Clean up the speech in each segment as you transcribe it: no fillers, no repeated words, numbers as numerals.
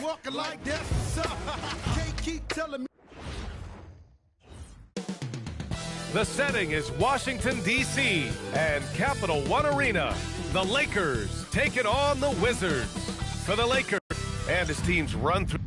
walking like that. Can't keep telling me. The setting is Washington, D.C. and Capital One Arena. The Lakers taking on the Wizards. For the Lakers and his team's run through.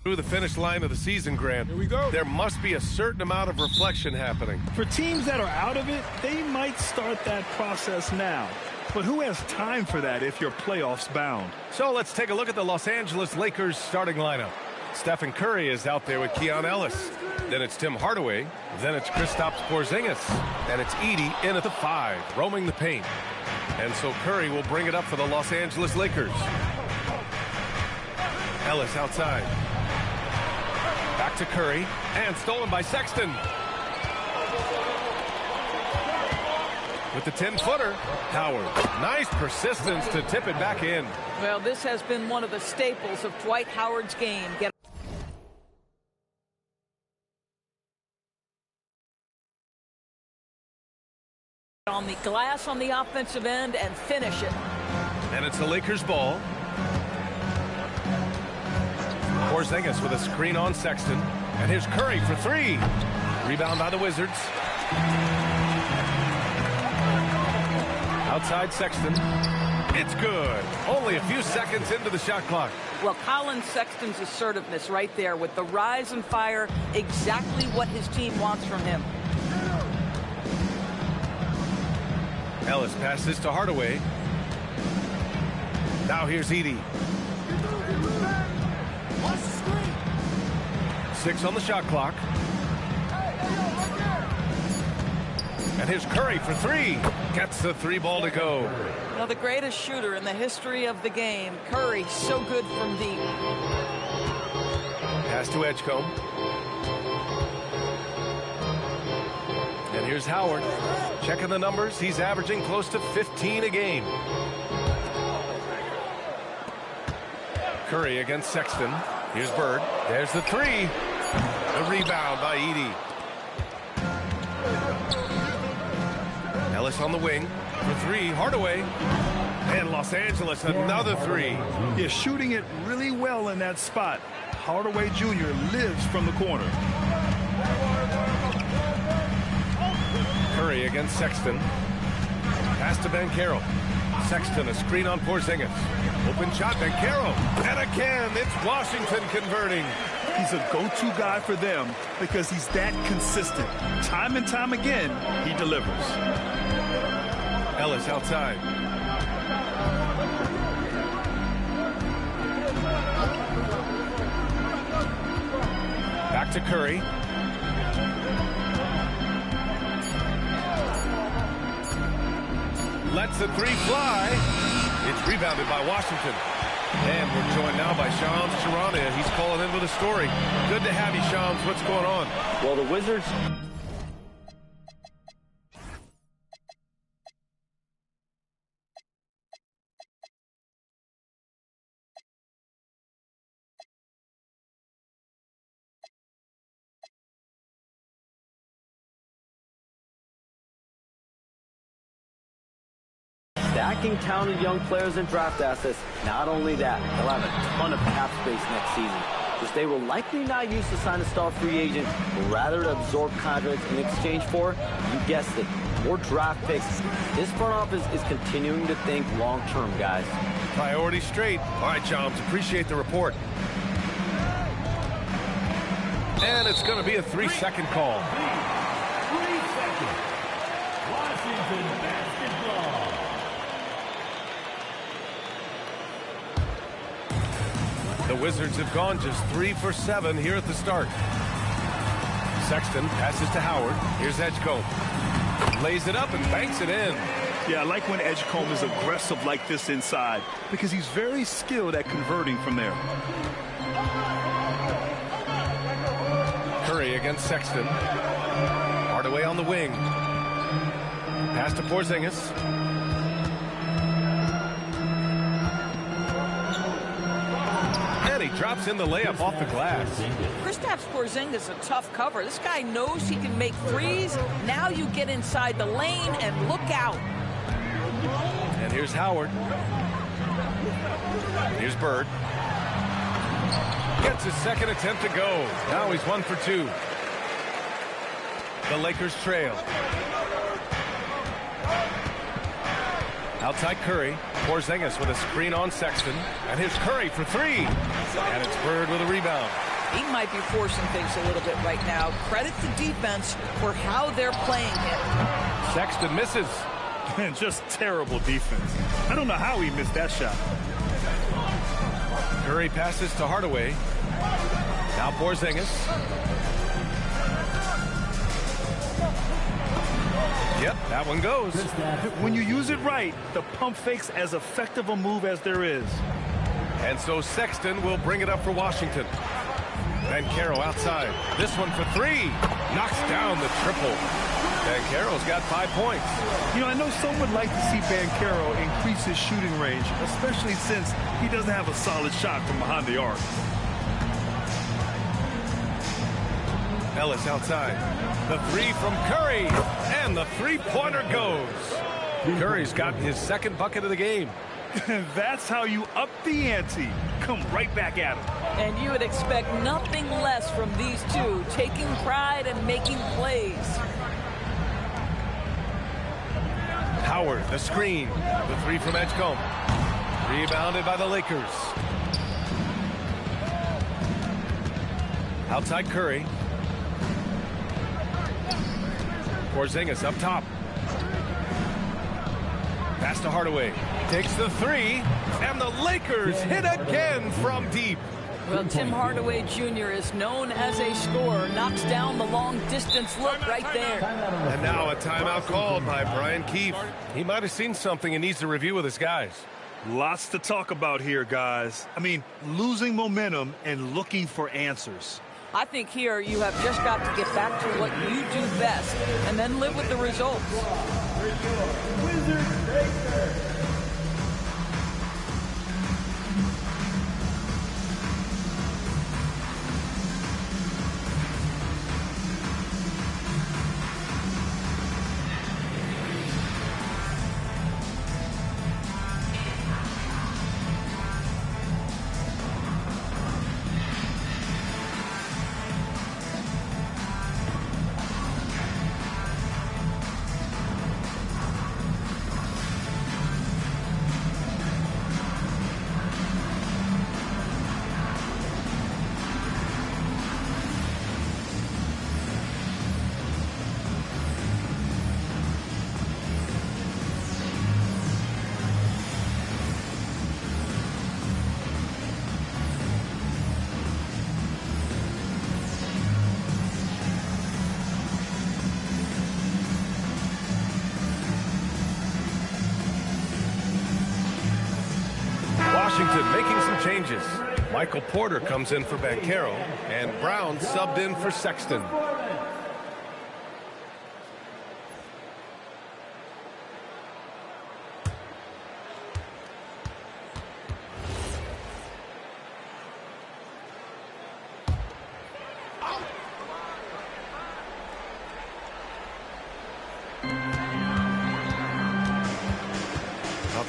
Through the finish line of the season, Grant. Here we go. There must be a certain amount of reflection happening. For teams that are out of it, they might start that process now. But who has time for that if you're playoffs bound? So let's take a look at the Los Angeles Lakers starting lineup. Stephen Curry is out there with Keon Ellis. Then it's Tim Hardaway. Then it's Kristaps Porzingis. And it's Edey in at the 5, roaming the paint. And so Curry will bring it up for the Los Angeles Lakers. Ellis outside. Back to Curry, and stolen by Sexton. With the 10-footer, Howard. Nice persistence to tip it back in. Well, this has been one of the staples of Dwight Howard's game. On the glass on the offensive end and finish it. And it's the Lakers' ball. Porzingis with a screen on Sexton. And here's Curry for 3. Rebound by the Wizards. Outside Sexton. It's good. Only a few seconds into the shot clock. Well, Colin Sexton's assertiveness right there with the rise and fire, exactly what his team wants from him. Ellis passes to Hardaway. Now here's Edey. 6 on the shot clock. And here's Curry for 3. Gets the 3 ball to go. Now the greatest shooter in the history of the game, Curry, so good from deep. Pass to Edgecombe. And here's Howard. Checking the numbers. He's averaging close to 15 a game. Curry against Sexton. Here's Bird. There's the 3. The rebound by Edey. Ellis on the wing for 3. Hardaway. And Los Angeles, another 3. Yeah, shooting it really well in that spot. Hardaway Jr. lives from the corner. Curry against Sexton. Pass to Banchero. Sexton, a screen on Porzingis. Open shot, Banchero. And again, it's Washington converting. He's a go-to guy for them because he's that consistent. Time and time again, he delivers. Ellis outside. Back to Curry. Lets the 3 fly. It's rebounded by Washington. And we're joined now by Shams Charania. He's calling in with a story. Good to have you, Shams. What's going on? Well, the Wizards... stacking talented young players and draft assets. Not only that, they'll have a ton of cap space next season, which they will likely not use to sign a star free agent, but rather to absorb contracts in exchange for, you guessed it, more draft picks. This front office is continuing to think long-term, guys. Priority straight. All right, Joms, appreciate the report. And it's going to be a 3-second call. 3 seconds. Washington basketball. The Wizards have gone just 3 for 7 here at the start. Sexton passes to Howard. Here's Edgecombe. Lays it up and banks it in. Yeah, I like when Edgecombe is aggressive like this inside because he's very skilled at converting from there. Curry against Sexton. Hardaway on the wing. Pass to Porzingis. And he drops in the layup off the glass. Kristaps Porzingis is a tough cover. This guy knows he can make threes. Now you get inside the lane and look out. And here's Howard. Here's Bird. Gets his second attempt to go. Now he's 1 for 2. The Lakers trail. Outside Curry. Porzingis with a screen on Sexton. And here's Curry for 3. And it's Bird with a rebound. He might be forcing things a little bit right now. Credit the defense for how they're playing him. Sexton misses. Man, just terrible defense. I don't know how he missed that shot. Curry passes to Hardaway. Now Porzingis. Yep, that one goes. When you use it right, the pump fake's as effective a move as there is. And so Sexton will bring it up for Washington. Banchero outside. This one for 3. Knocks down the triple. Banchero's got 5 points. You know, I know some would like to see Banchero increase his shooting range, especially since he doesn't have a solid shot from behind the arc. Ellis outside. The 3 from Curry. And the three-pointer goes. Curry's got his second bucket of the game. That's how you up the ante. Come right back at him. And you would expect nothing less from these two, taking pride and making plays. Howard, the screen. The 3 from Edgecombe. Rebounded by the Lakers. Outside Curry. Porzingis up top. Pass to Hardaway. Takes the 3. And the Lakers hit again from deep. Well, Tim Hardaway Jr. is known as a scorer. Knocks down the long-distance look right there. And now a timeout called by Brian Keefe. He might have seen something and needs to review with his guys. Lots to talk about here, guys. I mean, losing momentum and looking for answers. I think here you have just got to get back to what you do best and then live with the results. Washington making some changes. Michael Porter comes in for Banchero, and Brown subbed in for Sexton.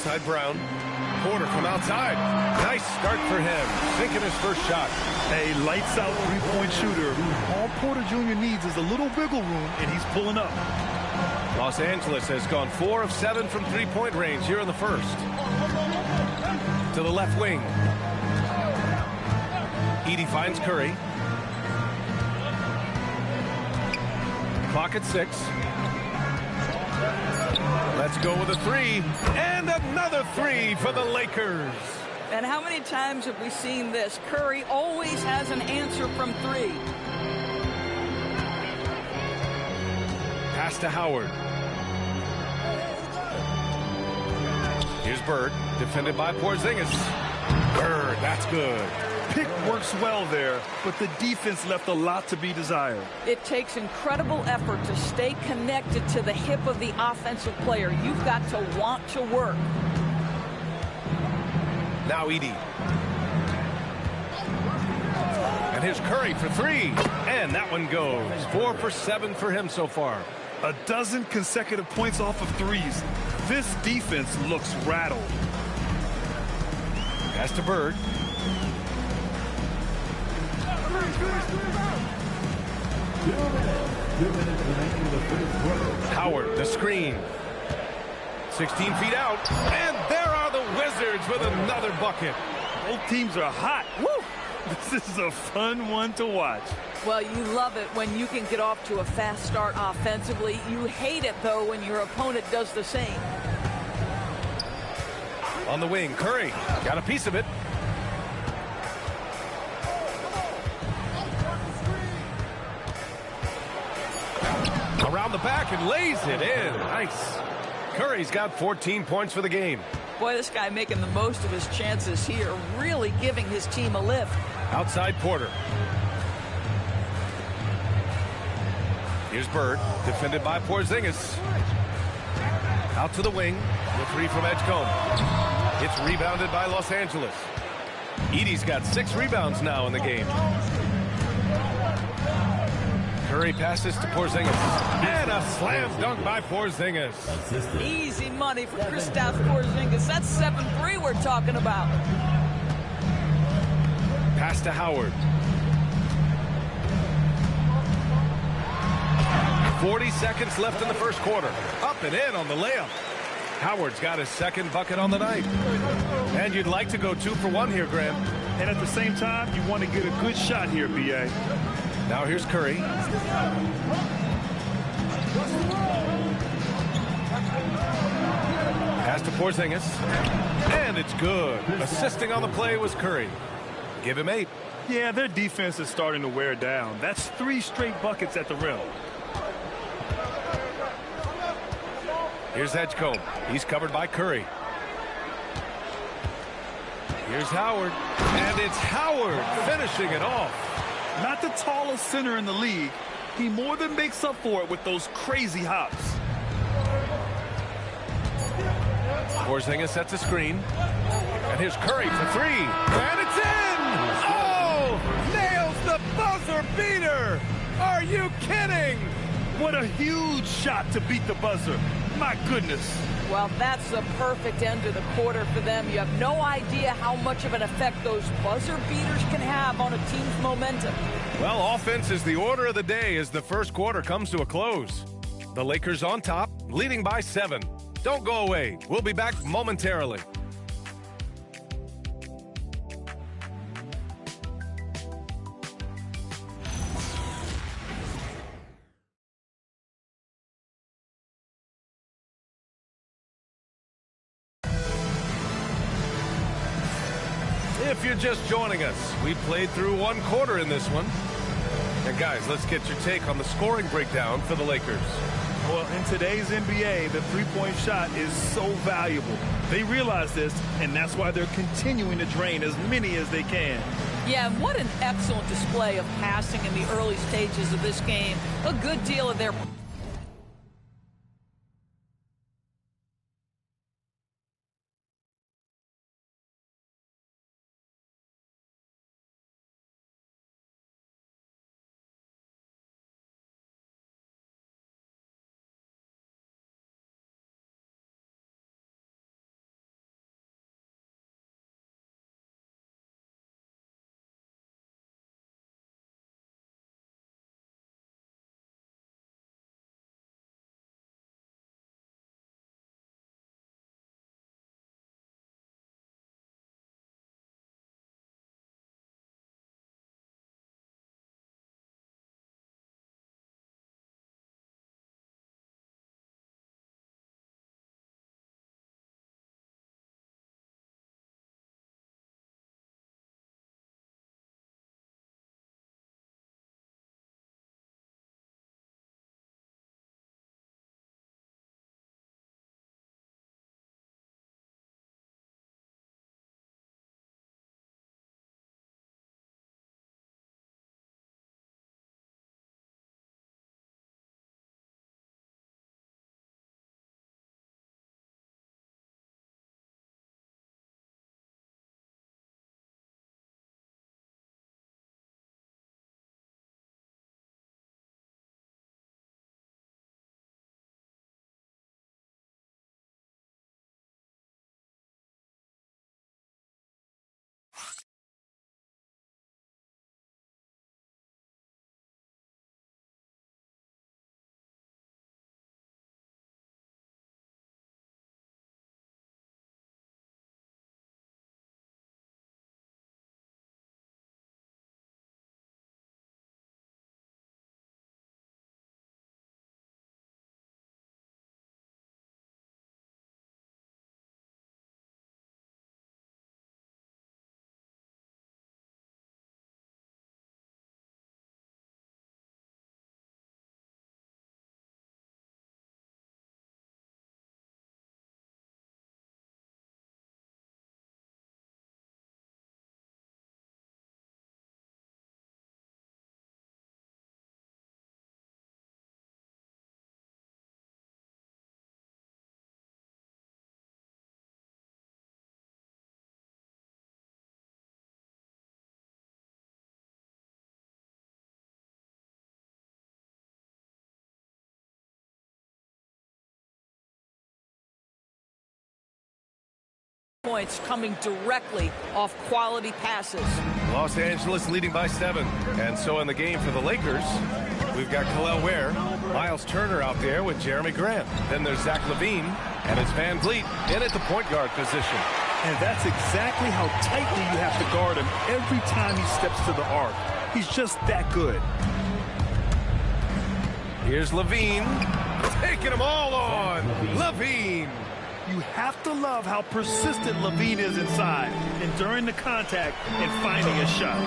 outside Brown. Porter from outside. Nice start for him. Sinking his first shot. A lights-out three-point shooter. All Porter Jr. needs is a little wiggle room, and he's pulling up. Los Angeles has gone 4 of 7 from three-point range here in the first. To the left wing. Edey finds Curry. Clock at 6. Let's go with a 3. And another 3 for the Lakers. And how many times have we seen this? Curry always has an answer from 3. Pass to Howard. Here's Bird, defended by Porzingis. Bird, that's good. Pick works well there, but the defense left a lot to be desired. It takes incredible effort to stay connected to the hip of the offensive player. You've got to want to work. Now Edey. And here's Curry for 3. And that one goes. 4 for 7 for him so far. A dozen consecutive points off of threes. This defense looks rattled. Pass to Bird. Howard, the screen. 16 feet out. And there are the Wizards with another bucket. Both teams are hot. Woo! This is a fun one to watch. Well, you love it when you can get off to a fast start offensively. You hate it, though, when your opponent does the same. On the wing, Curry got a piece of it. Around the back and lays it in. Nice. Curry's got 14 points for the game. Boy, this guy making the most of his chances here, really giving his team a lift. Outside Porter. Here's Bird, defended by Porzingis. Out to the wing, the 3 from Edgecombe. It's rebounded by Los Angeles. Edey's got 6 rebounds now in the game. Curry passes to Porzingis. And a slam dunk by Porzingis. Easy money for Kristaps Porzingis. That's 7-3 we're talking about. Pass to Howard. 40 seconds left in the first quarter. Up and in on the layup. Howard's got his second bucket on the night. And you'd like to go 2 for 1 here, Graham. And at the same time, you want to get a good shot here, B.A. Now here's Curry. Pass to Porzingis. And it's good. Assisting on the play was Curry. Give him 8. Yeah, their defense is starting to wear down. That's 3 straight buckets at the rim. Here's Edgecombe. He's covered by Curry. Here's Howard. And it's Howard finishing it off. Not the tallest center in the league. He more than makes up for it with those crazy hops. Porzingis sets a screen. And here's Curry for 3. And it's in! Oh! Nails the buzzer beater! Are you kidding? What a huge shot to beat the buzzer. My goodness. Well, that's the perfect end to the quarter for them. You have no idea how much of an effect those buzzer beaters can have on a team's momentum. Well, offense is the order of the day as the first quarter comes to a close. The Lakers on top, leading by 7. Don't go away. We'll be back momentarily. If you're just joining us, we played through 1 quarter in this one. And guys, let's get your take on the scoring breakdown for the Lakers. Well, in today's NBA, the three-point shot is so valuable. They realize this, and that's why they're continuing to drain as many as they can. Yeah, and what an excellent display of passing in the early stages of this game. A good deal of their points coming directly off quality passes. Los Angeles leading by 7. And so in the game for the Lakers, we've got Khalil Ware, Miles Turner out there with Jeremy Grant. Then there's Zach LaVine, and it's Van Vliet in at the point guard position. And that's exactly how tightly you have to guard him every time he steps to the arc. He's just that good. Here's LaVine, taking them all on. LaVine. You have to love how persistent LaVine is inside, enduring the contact and finding a shot.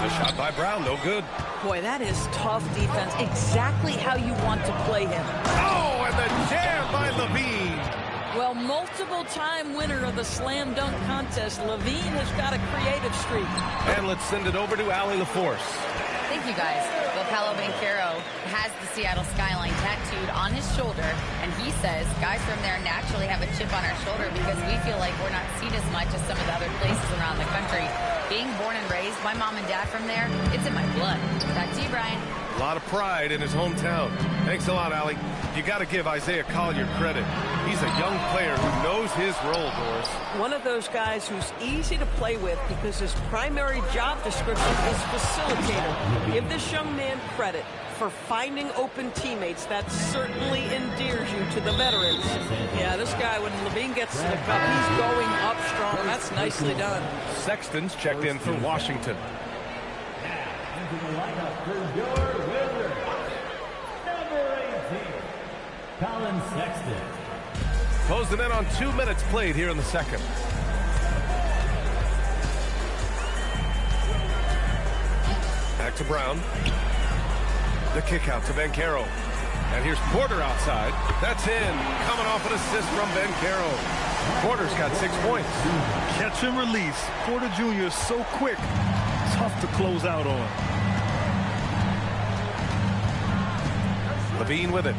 A shot by Brown, no good. Boy, that is tough defense. Exactly how you want to play him. Oh, and the jam by LaVine. Well, multiple-time winner of the slam dunk contest, LaVine has got a creative streak. And let's send it over to Allie LaForce. Thank you, guys. Well, Paolo Banchero has the Seattle skyline tattooed on his shoulder, and he says guys from there naturally have a chip on our shoulder because we feel like we're not seen as much as some of the other places around the country. Being born and raised, my mom and dad from there, it's in my blood. Back to you, Brian. A lot of pride in his hometown. Thanks a lot, Allie. You got to give Isaiah Collier credit. He's a young player who knows his role, Doris. One of those guys who's easy to play with because his primary job description is facilitator. Give this young man credit for finding open teammates. That certainly endears you to the veterans. Yeah, this guy, when LaVine gets to the cup, he's going up strong. That's nicely done. Sexton's checked in for Washington. Into the lineup for your Wizards, number 18, Colin Sexton. Closing in on 2 minutes played here in the second. Back to Brown. The kick out to Banchero. And here's Porter outside. That's in. Coming off an assist from Banchero. Porter's got 6 points. Catch and release. Porter Jr. is so quick. Tough to close out on. LaVine with it.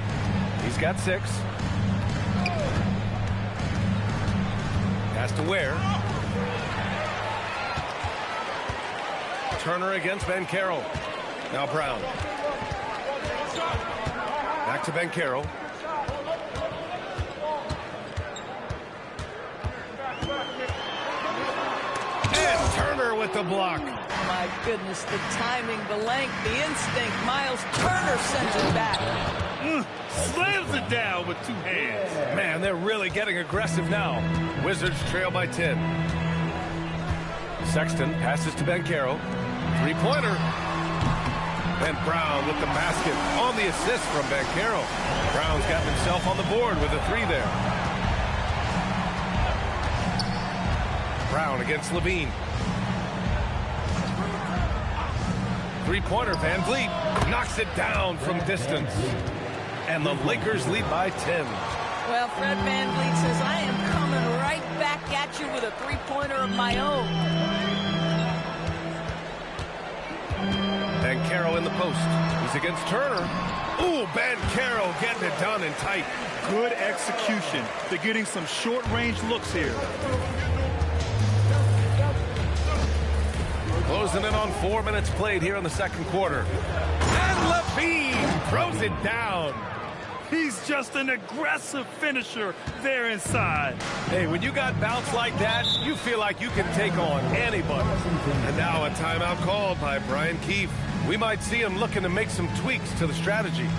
He's got 6. Has to Ware. Turner against Banchero. Now Brown. Back to Banchero. And Turner with the block. My goodness, the timing, the length, the instinct. Miles Turner sends it back. Slams it down with 2 hands. Man, they're really getting aggressive now. Wizards trail by 10. Sexton passes to Banchero. 3-pointer. And Brown with the basket on the assist from Banchero. Brown's gotten himself on the board with a 3 there. Brown against LaVine. 3-pointer, Van Vliet knocks it down from distance. And the Lakers lead by 10. Well, Fred VanVleet says, I am coming right back at you with a 3-pointer of my own. Banchero in the post. He's against Turner. Ooh, Banchero getting it done and tight. Good execution. They're getting some short-range looks here. Closing in on 4 minutes played here in the second quarter. And LaVine throws it down. He's just an aggressive finisher there inside. Hey, when you got bounce like that, you feel like you can take on anybody. And now a timeout called by Brian Keefe. We might see him looking to make some tweaks to the strategy.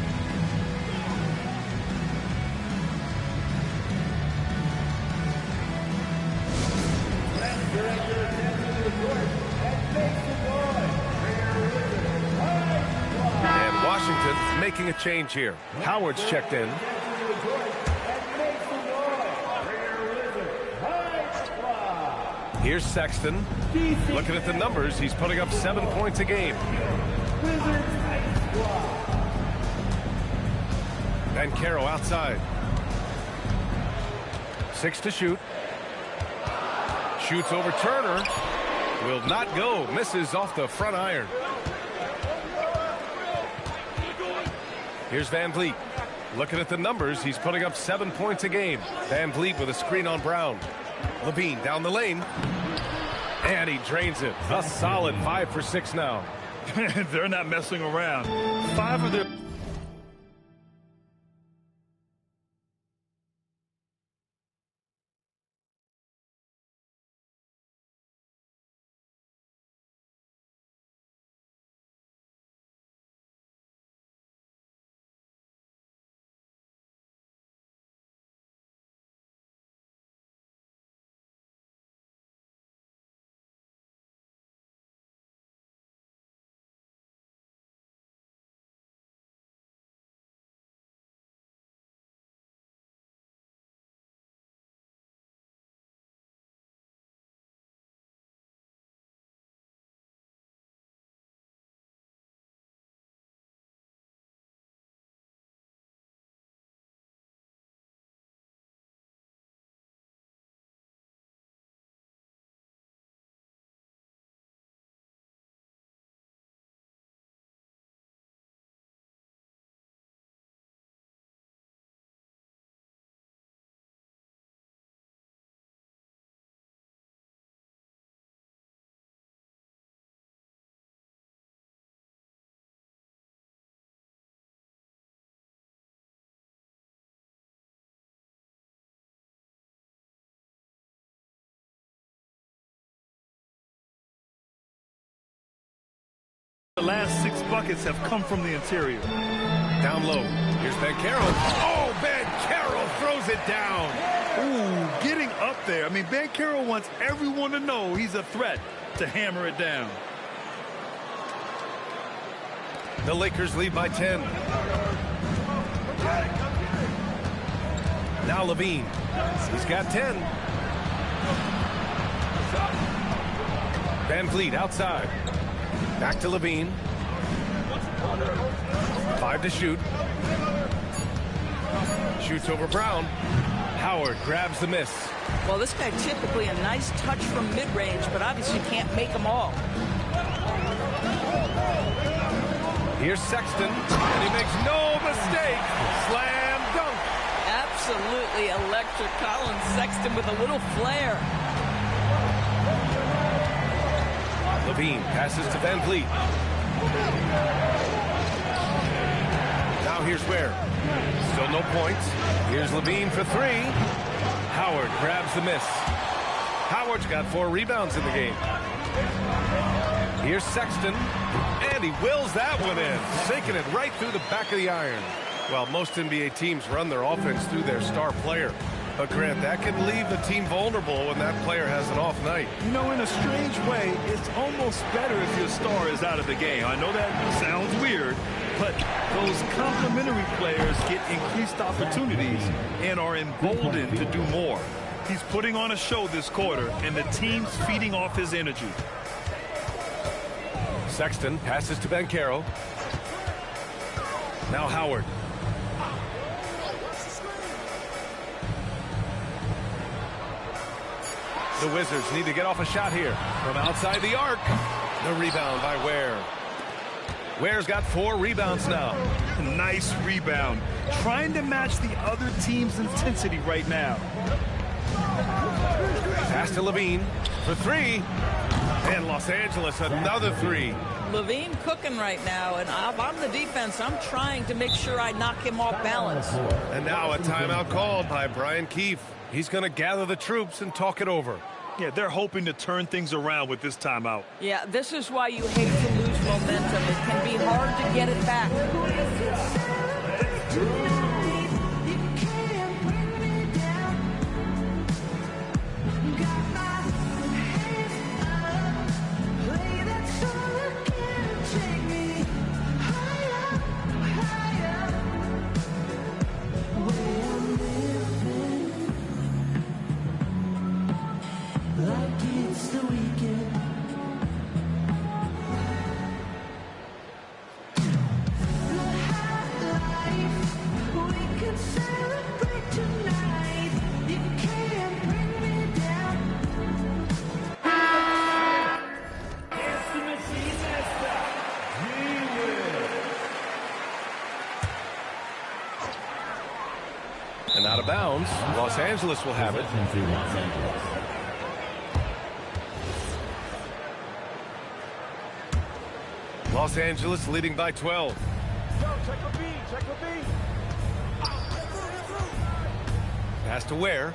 And Washington making a change here. Howard's checked in. Here's Sexton. Looking at the numbers, he's putting up 7 points a game. Banchero outside. 6 to shoot. Shoots over Turner. Will not go. Misses off the front iron. Here's Van Vliet. Looking at the numbers, he's putting up 7 points a game. Van Vliet with a screen on Brown. LaVine down the lane. And he drains it. A solid 5 for 6 now. They're not messing around. 5 of their last 6 buckets have come from the interior. Down low. Here's Banchero. Oh, Banchero throws it down. Ooh, getting up there. I mean, Banchero wants everyone to know he's a threat to hammer it down. The Lakers lead by 10. Now Levine. He's got 10. Van Vliet outside. Back to Levine. 5 to shoot. Shoots over Brown. Howard grabs the miss. Well, this guy typically a nice touch from mid-range, but obviously can't make them all. Here's Sexton, and he makes no mistake. Slam dunk. Absolutely electric. Colin Sexton with a little flair. Levine passes to Van Vliet. Now here's Ware. Still no points. Here's Levine for 3. Howard grabs the miss. Howard's got 4 rebounds in the game. Here's Sexton, and he wills that one in, sinking it right through the back of the iron. Well, most NBA teams run their offense through their star player. But, Grant, that can leave the team vulnerable when that player has an off night. You know, in a strange way, it's almost better if your star is out of the game. I know that sounds weird, but those complementary players get increased opportunities and are emboldened to do more. He's putting on a show this quarter, and the team's feeding off his energy. Sexton passes to Banchero. Now Howard. The Wizards need to get off a shot here from outside the arc. The rebound by Ware. Ware's got 4 rebounds now. Nice rebound. Trying to match the other team's intensity right now. Pass to Levine for 3. And Los Angeles another 3. Levine cooking right now, and if I'm the defense, I'm trying to make sure I knock him off balance. And now a timeout called by Brian Keefe. He's going to gather the troops and talk it over. Yeah, they're hoping to turn things around with this timeout. Yeah, this is why you hate to lose momentum. It can be hard to get it back. And out of bounds, Los Angeles will have it. Los Angeles leading by 12. Pass to Ware.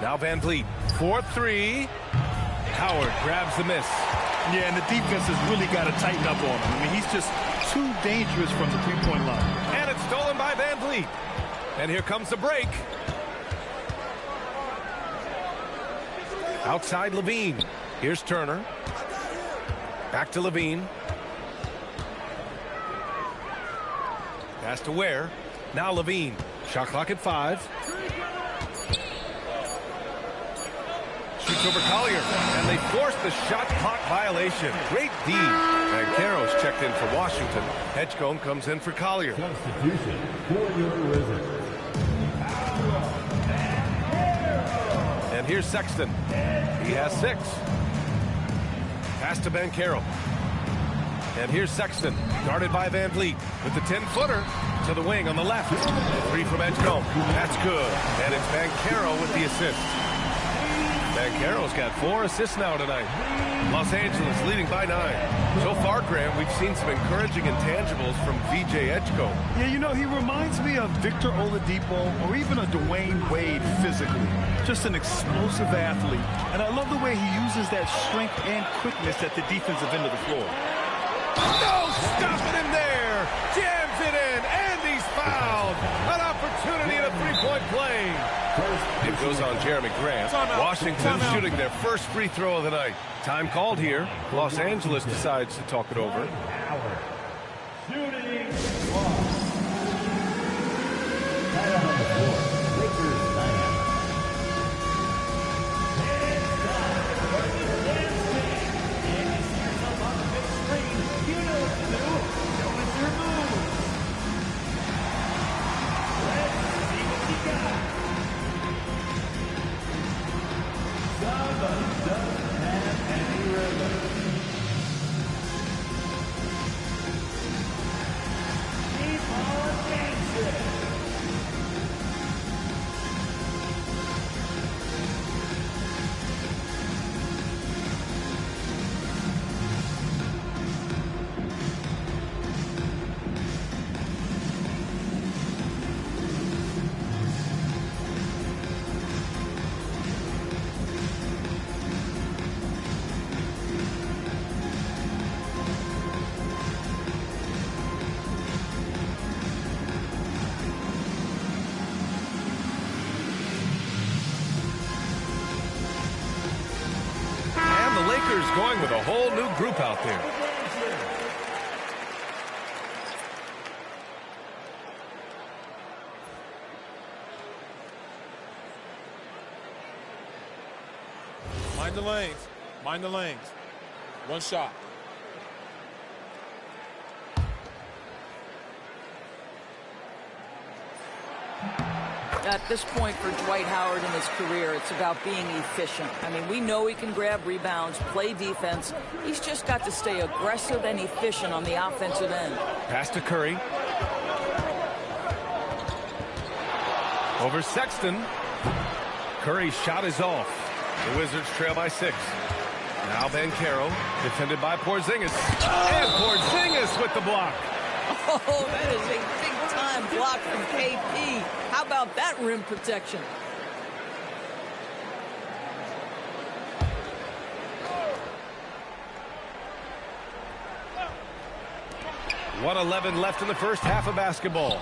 Now Van Vliet. 4-3. Howard grabs the miss. Yeah, and the defense has really got to tighten up on him. I mean, he's just too dangerous from the three-point line. And it's stolen by Van Vliet. And here comes the break. Outside Levine. Here's Turner. Back to Levine. Pass to Ware. Now Levine. Shot clock at 5. Shoots over Collier. And they force the shot clock violation. Great D. Banchero's checked in for Washington. Edgecombe comes in for Collier. Substitution for your Wizards. And here's Sexton. He has 6. Pass to Banchero. And here's Sexton, guarded by Van Vliet, with the 10-footer to the wing on the left. 3 from Edgecombe. That's good. And it's Banchero with the assist. Banchero's got 4 assists now tonight. Los Angeles leading by 9. So far, Graham, we've seen some encouraging intangibles from VJ Edgecombe. Yeah, you know, he reminds me of Victor Oladipo or even a Dwayne Wade physically. Just an explosive athlete. And I love the way he uses that strength and quickness at the defensive end of the floor. No stopping him there. Jams it in, and he's fouled. An opportunity in a three-point play. It goes on Jeremy Grant. Washington shooting their first free throw of the night. Time called here. Los Angeles decides to talk it over. Shooting one. Timeout on the floor. Lakers timeout. Somebody doesn't have any rhythm. Keep on dancing. Going with a whole new group out there. Mind the lanes. Mind the lanes. One shot. At this point for Dwight Howard in his career, it's about being efficient. I mean, we know he can grab rebounds, play defense. He's just got to stay aggressive and efficient on the offensive end. Pass to Curry. Over Sexton. Curry's shot is off. The Wizards trail by 6. Now Banchero, defended by Porzingis. And Porzingis with the block. Oh, that is a big-time block from KP. How about that rim protection? .111 left in the first half of basketball.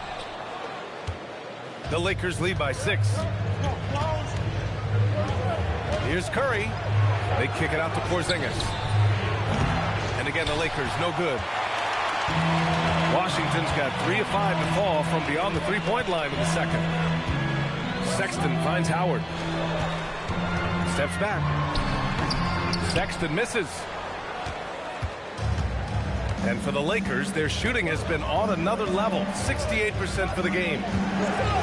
The Lakers lead by 6. Here's Curry. They kick it out to Porzingis. And again, the Lakers no good. Washington's got 3 of 5 to fall from beyond the three-point line in the second. Sexton finds Howard. Steps back. Sexton misses. And for the Lakers, their shooting has been on another level. 68% for the game.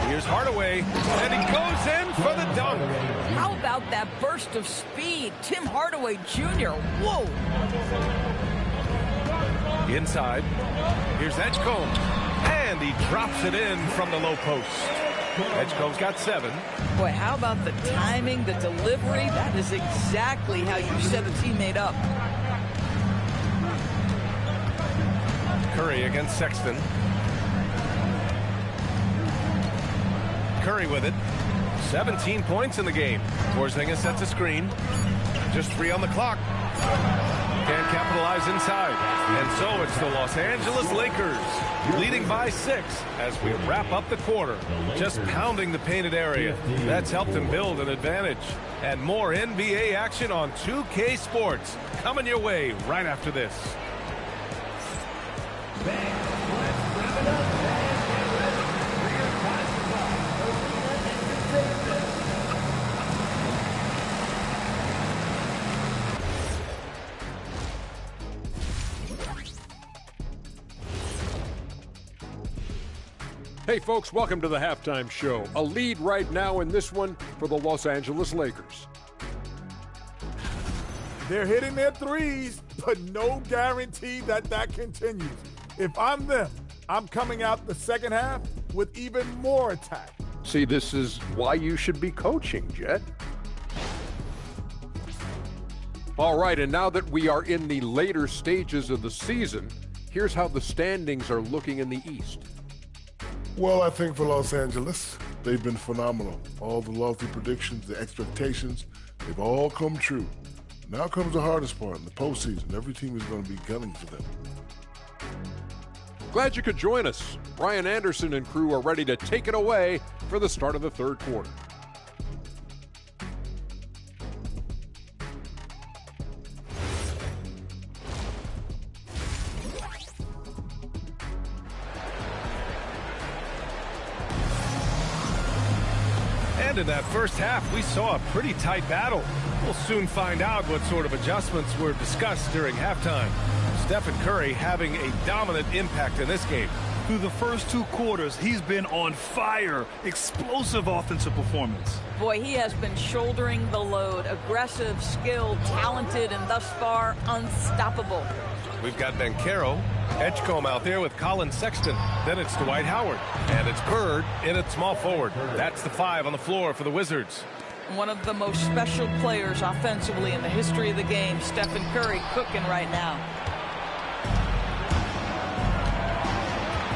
Here's Hardaway, and he goes in for the dunk. How about that burst of speed? Tim Hardaway Jr. Whoa! Inside. Here's Edgecombe. And he drops it in from the low post. Edgecombe's got 7. Boy, how about the timing, the delivery? That is exactly how you set a teammate up. Curry against Sexton. Curry with it. 17 points in the game. Porzingis sets a screen. Just 3 on the clock. Can't capitalize inside. And so it's the Los Angeles Lakers leading by 6 as we wrap up the quarter. Just pounding the painted area. That's helped them build an advantage. And more NBA action on 2K Sports coming your way right after this. Hey folks, welcome to the halftime show. A lead right now in this one for the Los Angeles Lakers. They're hitting their threes, but no guarantee that that continues. If I'm them, I'm coming out the second half with even more attack. See, this is why you should be coaching, Jet. All right, and now that we are in the later stages of the season, here's how the standings are looking in the East. Well, I think for Los Angeles, they've been phenomenal. All the lofty predictions, the expectations, they've all come true. Now comes the hardest part in the postseason. Every team is going to be gunning for them. Glad you could join us. Brian Anderson and crew are ready to take it away for the start of the third quarter. And in that first half, we saw a pretty tight battle. We'll soon find out what sort of adjustments were discussed during halftime. Stephen Curry having a dominant impact in this game. Through the first 2 quarters, he's been on fire. Explosive offensive performance. Boy, he has been shouldering the load. Aggressive, skilled, talented, and thus far unstoppable. We've got Banchero, Edgecombe out there with Colin Sexton. Then it's Dwight Howard. And it's Bird in at small forward. That's the 5 on the floor for the Wizards. One of the most special players offensively in the history of the game, Stephen Curry, cooking right now.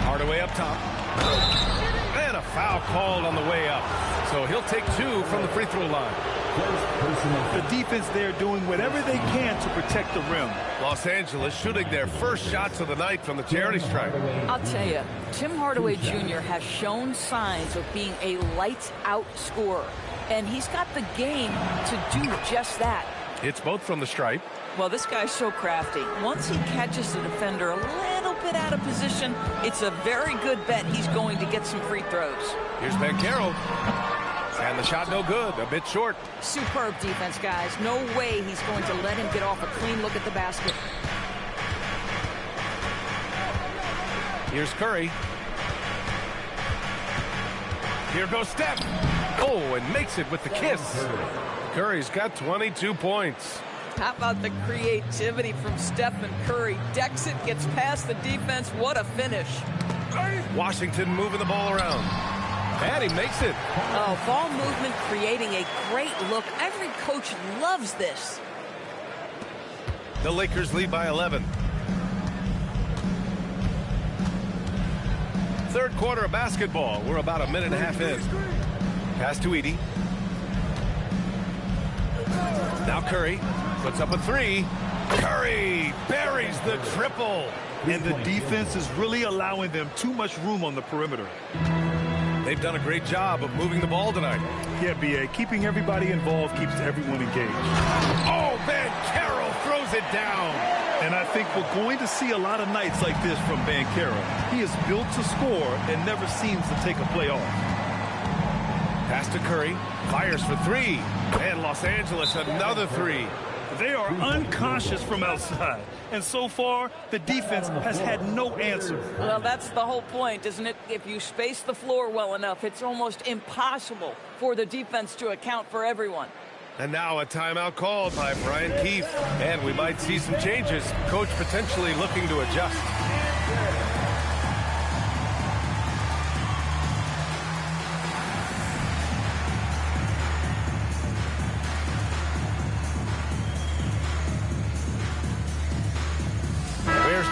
Hardaway up top. And a foul called on the way up. So he'll take 2 from the free throw line. The defense there doing whatever they can to protect the rim. Los Angeles shooting their first shots of the night from the charity stripe. I'll tell you, Tim Hardaway Jr. has shown signs of being a lights-out scorer. And he's got the game to do just that. It's both from the stripe. Well, this guy's so crafty. Once he catches the defender a little bit out of position, it's a very good bet he's going to get some free throws. Here's Banchero. And the shot no good, a bit short. Superb defense, guys. No way he's going to let him get off a clean look at the basket. Here's Curry. Here goes Steph. Oh, and makes it with the kiss. Curry's got 22 points. How about the creativity from Stephen Curry? Decks it, gets past the defense. What a finish. Washington moving the ball around. And he makes it. Oh, ball movement creating a great look. Every coach loves this. The Lakers lead by 11. Third quarter of basketball. We're about a minute and a half in. Pass to Edey. Now Curry puts up a 3. Curry buries the triple. And the defense is really allowing them too much room on the perimeter. They've done a great job of moving the ball tonight. Yeah, B.A. Keeping everybody involved keeps everyone engaged. Oh, Banchero throws it down. And I think we're going to see a lot of nights like this from Banchero. He is built to score and never seems to take a play off. Pass to Curry. Fires for 3. And Los Angeles another 3. They are unconscious from outside. And so far, the defense has had no answer. Well, that's the whole point, isn't it? If you space the floor well enough, it's almost impossible for the defense to account for everyone. And now a timeout called by Brian Keefe. And we might see some changes. Coach potentially looking to adjust.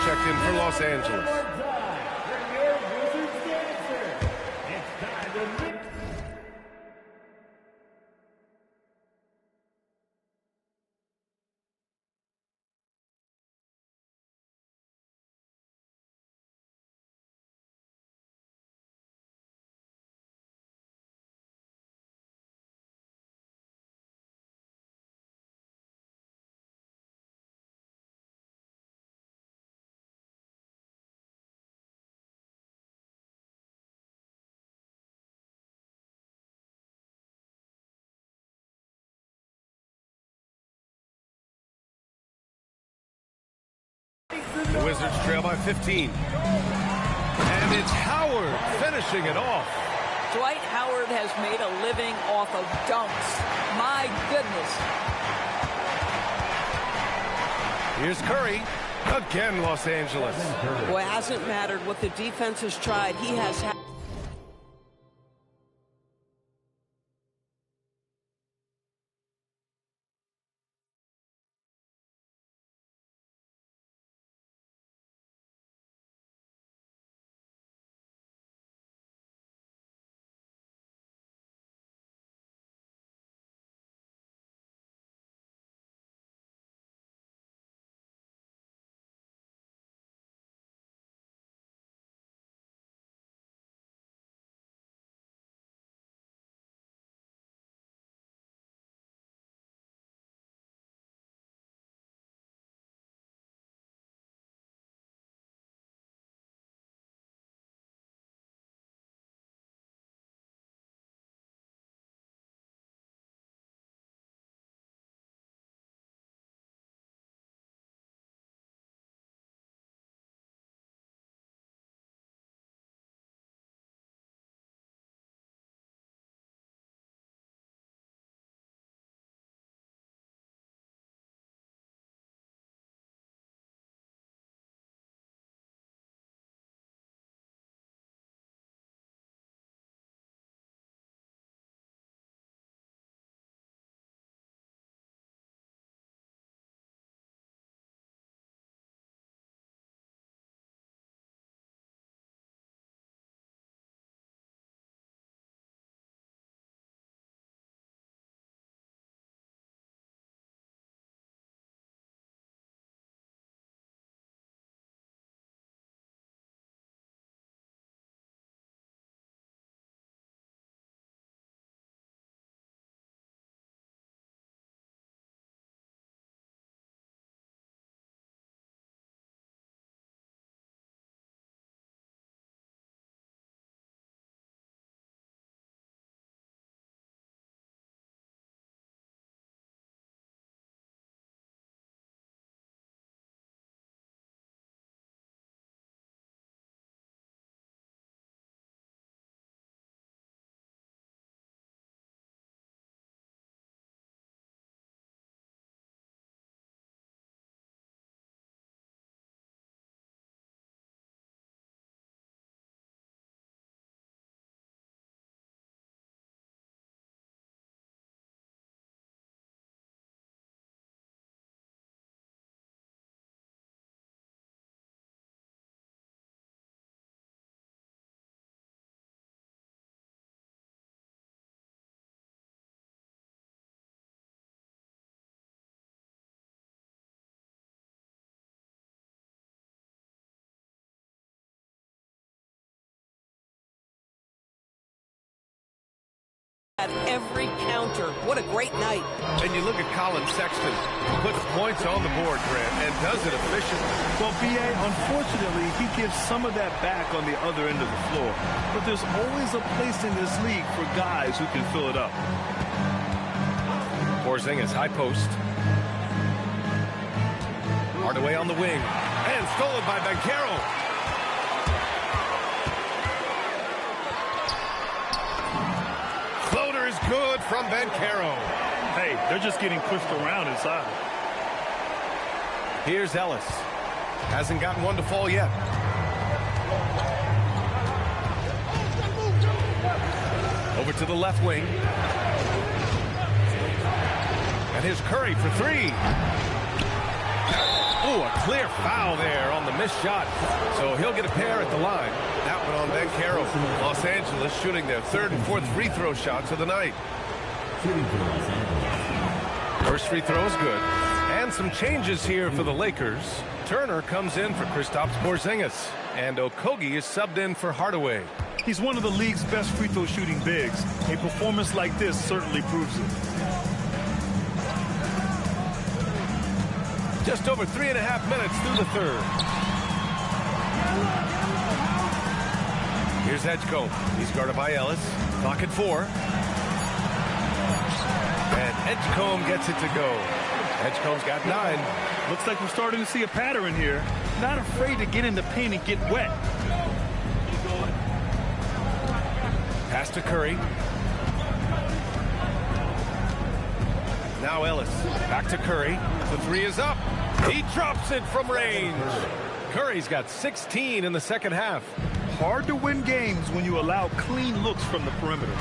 Checked in for Los Angeles. The Wizards trail by 15. And it's Howard finishing it off. Dwight Howard has made a living off of dunks. My goodness. Here's Curry. Again, Los Angeles. Well, it hasn't mattered what the defense has tried. He has at every counter. What a great night. And you look at Colin Sexton, puts points on the board, Grant, and does it efficiently. Well, B.A., unfortunately, he gives some of that back on the other end of the floor. But there's always a place in this league for guys who can fill it up. Porzingis, high post. Hardaway on the wing. And stolen by Banchero. Floater is good from Banchero. Hey, they're just getting pushed around inside. Here's Ellis. Hasn't gotten one to fall yet. Over to the left wing. And here's Curry for three. Ooh, a clear foul there on the missed shot. So he'll get a pair at the line. That one on Banchero. Los Angeles shooting their third and fourth free throw shots of the night. First free throw is good. And some changes here for the Lakers. Turner comes in for Kristaps Porzingis. And Okogie is subbed in for Hardaway. He's one of the league's best free throw shooting bigs. A performance like this certainly proves it. Just over 3.5 minutes through the third. Here's Edgecombe. He's guarded by Ellis. Clock at 4. And Edgecombe gets it to go. Edgecombe's got 9. Looks like we're starting to see a pattern here. Not afraid to get in the paint and get wet. Pass to Curry. Now Ellis. Back to Curry. The three is up. He drops it from range. Curry's got 16 in the second half. Hard to win games when you allow clean looks from the perimeter.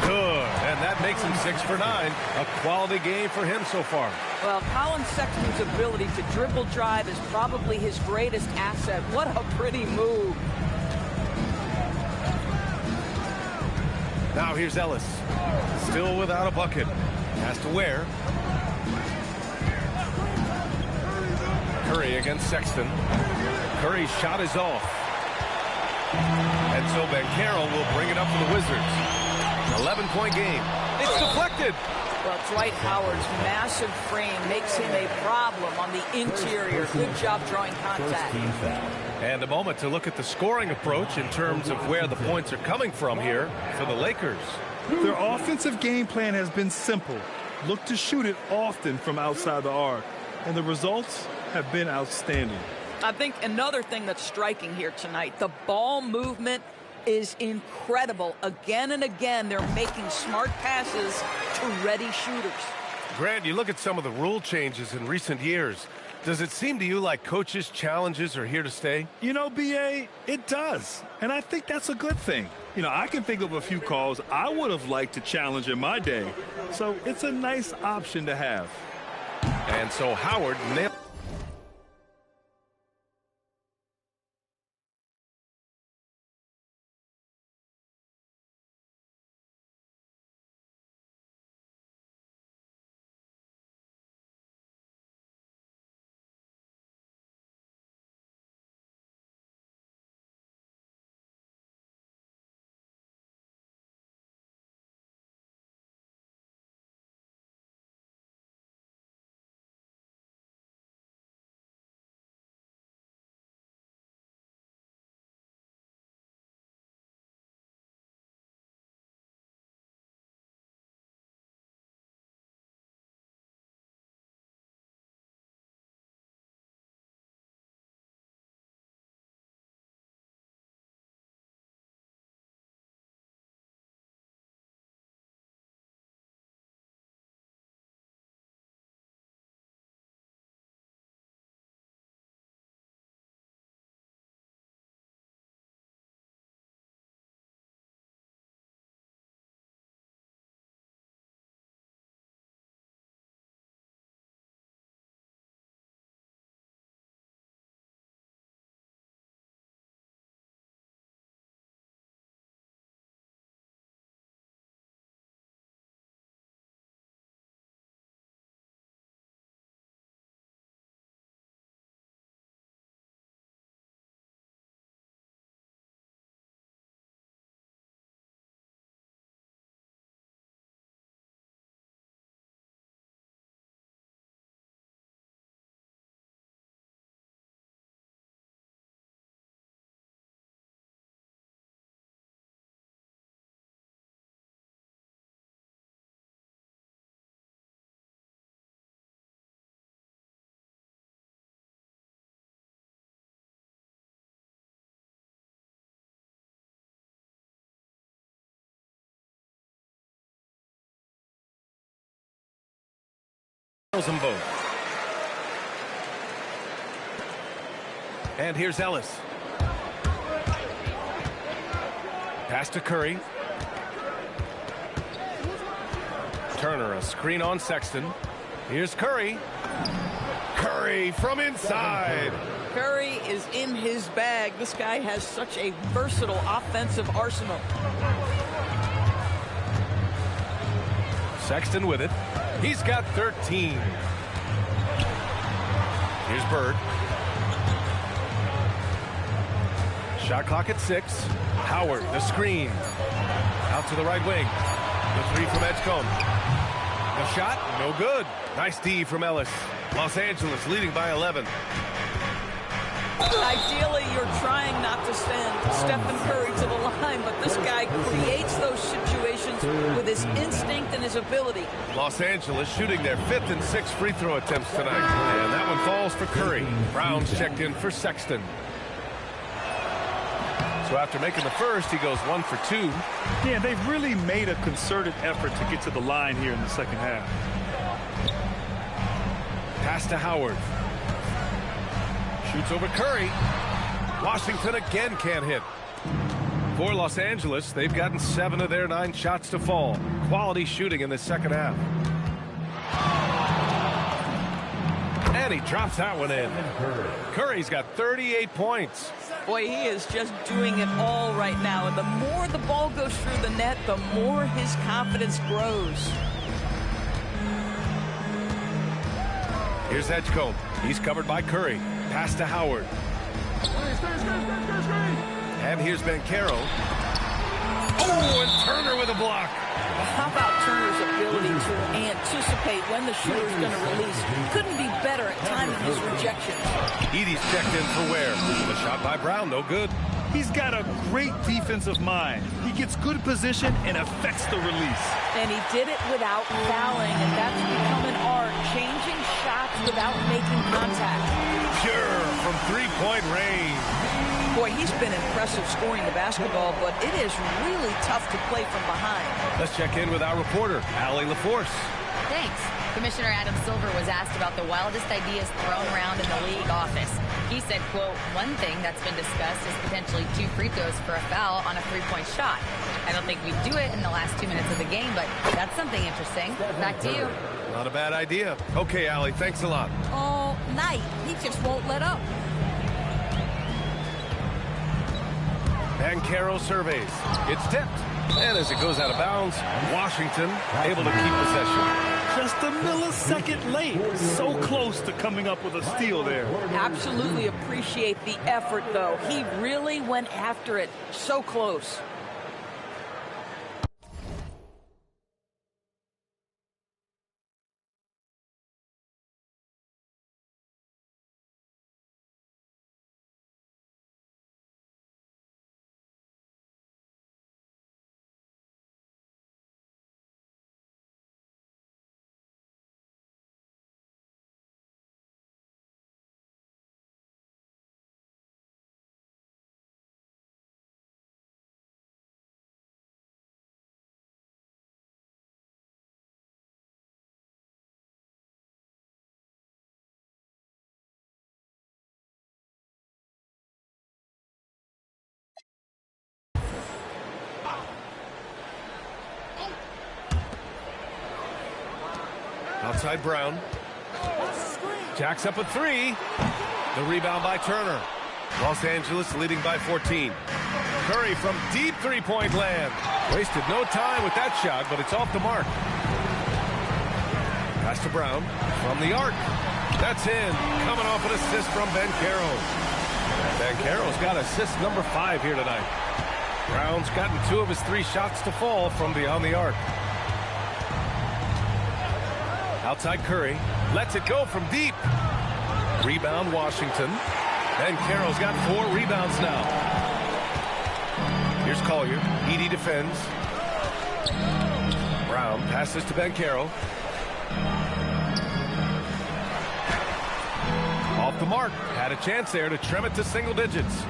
Good. And that makes him 6 for 9. A quality game for him so far. Well, Colin Sexton's ability to dribble drive is probably his greatest asset. What a pretty move. Now here's Ellis. Still without a bucket. Has to wear. Curry against Sexton. Curry's shot is off. And so Banchero will bring it up for the Wizards. 11-point game. It's deflected. Well, Dwight Howard's massive frame makes him a problem on the interior. Good job drawing contact. And a moment to look at the scoring approach in terms of where the points are coming from here for the Lakers. Their offensive game plan has been simple. Look to shoot it often from outside the arc. And the results have been outstanding. I think another thing that's striking here tonight, the ball movement is incredible. Again and again, they're making smart passes to ready shooters. Grant, you look at some of the rule changes in recent years. Does it seem to you like coaches' challenges are here to stay? You know, B.A., it does. And I think that's a good thing. You know, I can think of a few calls I would have liked to challenge in my day. So it's a nice option to have. And so Howard nailed nails them both. And here's Ellis. Pass to Curry. Turner, a screen on Sexton. Here's Curry. Curry from inside. Curry is in his bag. This guy has such a versatile offensive arsenal. Sexton with it. He's got 13. Here's Bird. Shot clock at 6. Howard, the screen. Out to the right wing. The three from Edgecombe. The shot, no good. Nice D from Ellis. Los Angeles leading by 11. Ideally, you're trying not to send Stephen Curry to the line, but this guy creates those situations with his instinct and his ability. Los Angeles shooting their 5th and 6th free throw attempts tonight. And that one falls for Curry. Brown's checked in for Sexton. So after making the first, he goes 1 for 2. Yeah, they've really made a concerted effort to get to the line here in the second half. Pass to Howard. Shoots over Curry. Washington again can't hit. For Los Angeles, they've gotten 7 of their 9 shots to fall. Quality shooting in the second half. And he drops that one in. Curry's got 38 points. Boy, he is just doing it all right now. And the more the ball goes through the net, the more his confidence grows. Here's Edgecombe. He's covered by Curry. Pass to Howard. And here's Banchero. Oh, and Turner with a block. How about Turner's ability to anticipate when the shooter's going to release? Couldn't be better at timing his rejections. Edie's checked in for Ware. The shot by Brown, no good. He's got a great defensive mind. He gets good position and affects the release. And he did it without fouling, and that's become an art, changing shots without making contact. Pure from three-point range. Boy, he's been impressive scoring the basketball, but it is really tough to play from behind. Let's check in with our reporter, Allie LaForce. Thanks. Commissioner Adam Silver was asked about the wildest ideas thrown around in the league office. He said, quote, one thing that's been discussed is potentially 2 free throws for a foul on a 3-point shot. I don't think we'd do it in the last 2 minutes of the game, but that's something interesting. Back to you. Not a bad idea. Okay, Allie, thanks a lot. All night. He just won't let up. Banchero surveys. It's tipped. And as it goes out of bounds, Washington able to keep possession. Just a millisecond late. So close to coming up with a steal there. Absolutely appreciate the effort, though. He really went after it. So close. Outside Brown. Jacks up a 3. The rebound by Turner. Los Angeles leading by 14. Curry from deep three-point land. Wasted no time with that shot, but it's off the mark. Pass to Brown from the arc. That's in. Coming off an assist from Banchero. Banchero's got assist number 5 here tonight. Brown's gotten 2 of his 3 shots to fall from beyond the arc. Outside Curry. Lets it go from deep. Rebound Washington. Banchero's got 4 rebounds now. Here's Collier. Edie defends. Brown passes to Banchero. Off the mark. Had a chance there to trim it to single digits.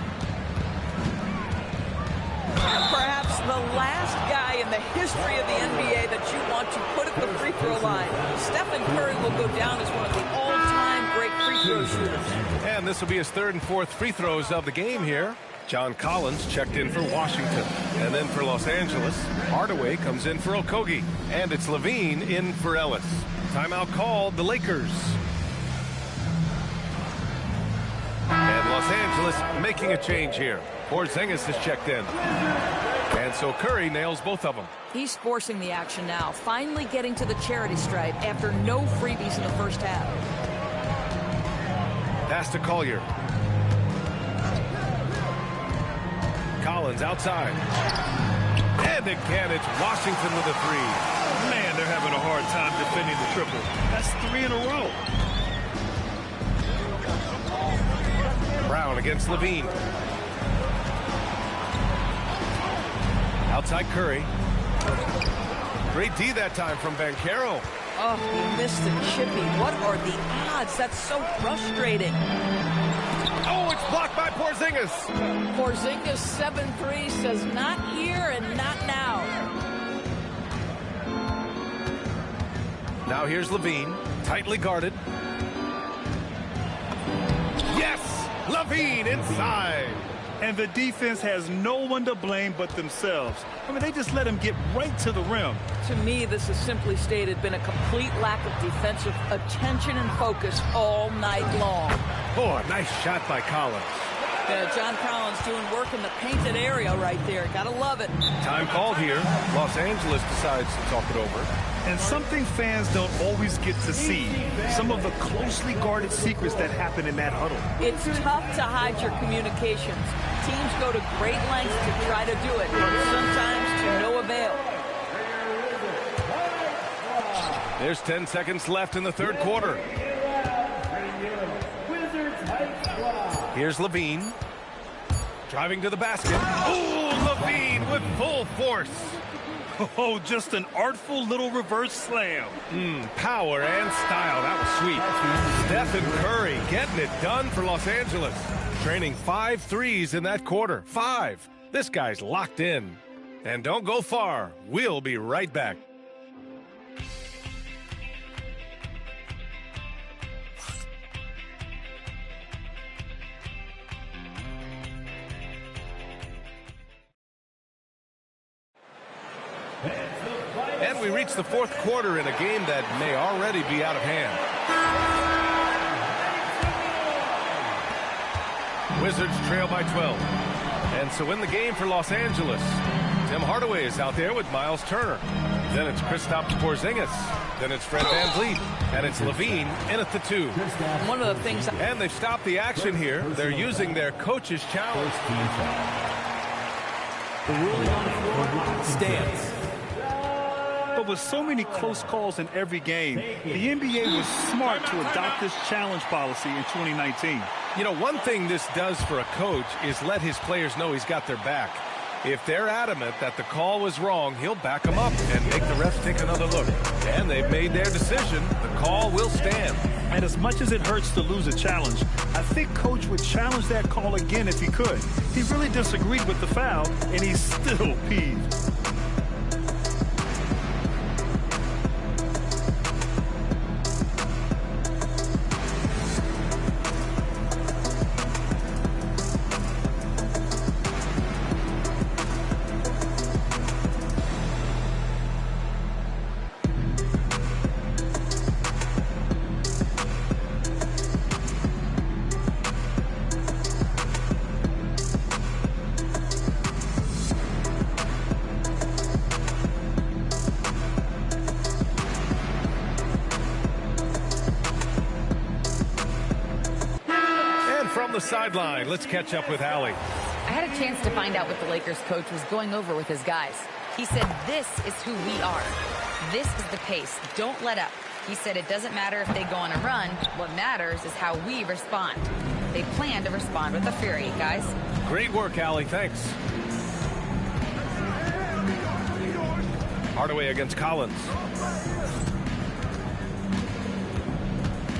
Perhaps the last guy in the history of the NBA that you want to put at the free throw line. Stephen Curry will he'll go down as one of the all-time great free throw shooters. And this will be his third and fourth free throws of the game here. John Collins checked in for Washington. And then for Los Angeles, Hardaway comes in for Okogie. And it's Levine in for Ellis. Timeout called, the Lakers. And Los Angeles making a change here. Porzingis has checked in. And so Curry nails both of them. He's forcing the action now, finally getting to the charity stripe after no freebies in the first half. Pass to Collier. Collins outside. And again, it's Washington with a three. Man, they're having a hard time defending the triple. That's 3 in a row. Brown against Levine. Outside Curry. Great D that time from Banchero. Oh, he missed the chippy. What are the odds? That's so frustrating. Oh, it's blocked by Porzingis. Porzingis 7-3 says not here and not now. Now here's Levine, tightly guarded. Yes! Levine inside. And the defense has no one to blame but themselves. I mean, they just let him get right to the rim. To me, this has simply stated been a complete lack of defensive attention and focus all night long. Oh, a nice shot by Collins. Yeah, John Collins doing work in the painted area right there. Gotta love it. Time called here. Los Angeles decides to talk it over. And something fans don't always get to see, some of the closely guarded secrets that happen in that huddle. It's tough to hide your communications. Teams go to great lengths to try to do it, but sometimes to no avail. There's 10 seconds left in the third quarter. Here's Levine. Driving to the basket. Oh, Levine with full force. Oh, just an artful little reverse slam. Power and style. That was sweet. Stephen Curry getting it done for Los Angeles. Training 5 threes in that quarter. 5. This guy's locked in. And don't go far. We'll be right back. And we reach the fourth quarter in a game that may already be out of hand. Wizards trail by 12. And so in the game for Los Angeles, Tim Hardaway is out there with Miles Turner. Then it's Kristaps Porzingis. Then it's Fred VanVleet. And it's Levine in at the 2. One of the things... And they've stopped the action here. They're using their coach's challenge. The ruling on the floor stands. But with so many close calls in every game, the NBA was smart to adopt this challenge policy in 2019. You know, one thing this does for a coach is let his players know he's got their back. If they're adamant that the call was wrong, he'll back them up and make the refs take another look. And they've made their decision. The call will stand. And as much as it hurts to lose a challenge, I think Coach would challenge that call again if he could. He really disagreed with the foul, and he's still peeved. Sideline. Let's catch up with Allie. I had a chance to find out what the Lakers coach was going over with his guys. He said, this is who we are. This is the pace. Don't let up. He said it doesn't matter if they go on a run. What matters is how we respond. They plan to respond with a fury, guys. Great work, Allie. Thanks. Hardaway against Collins.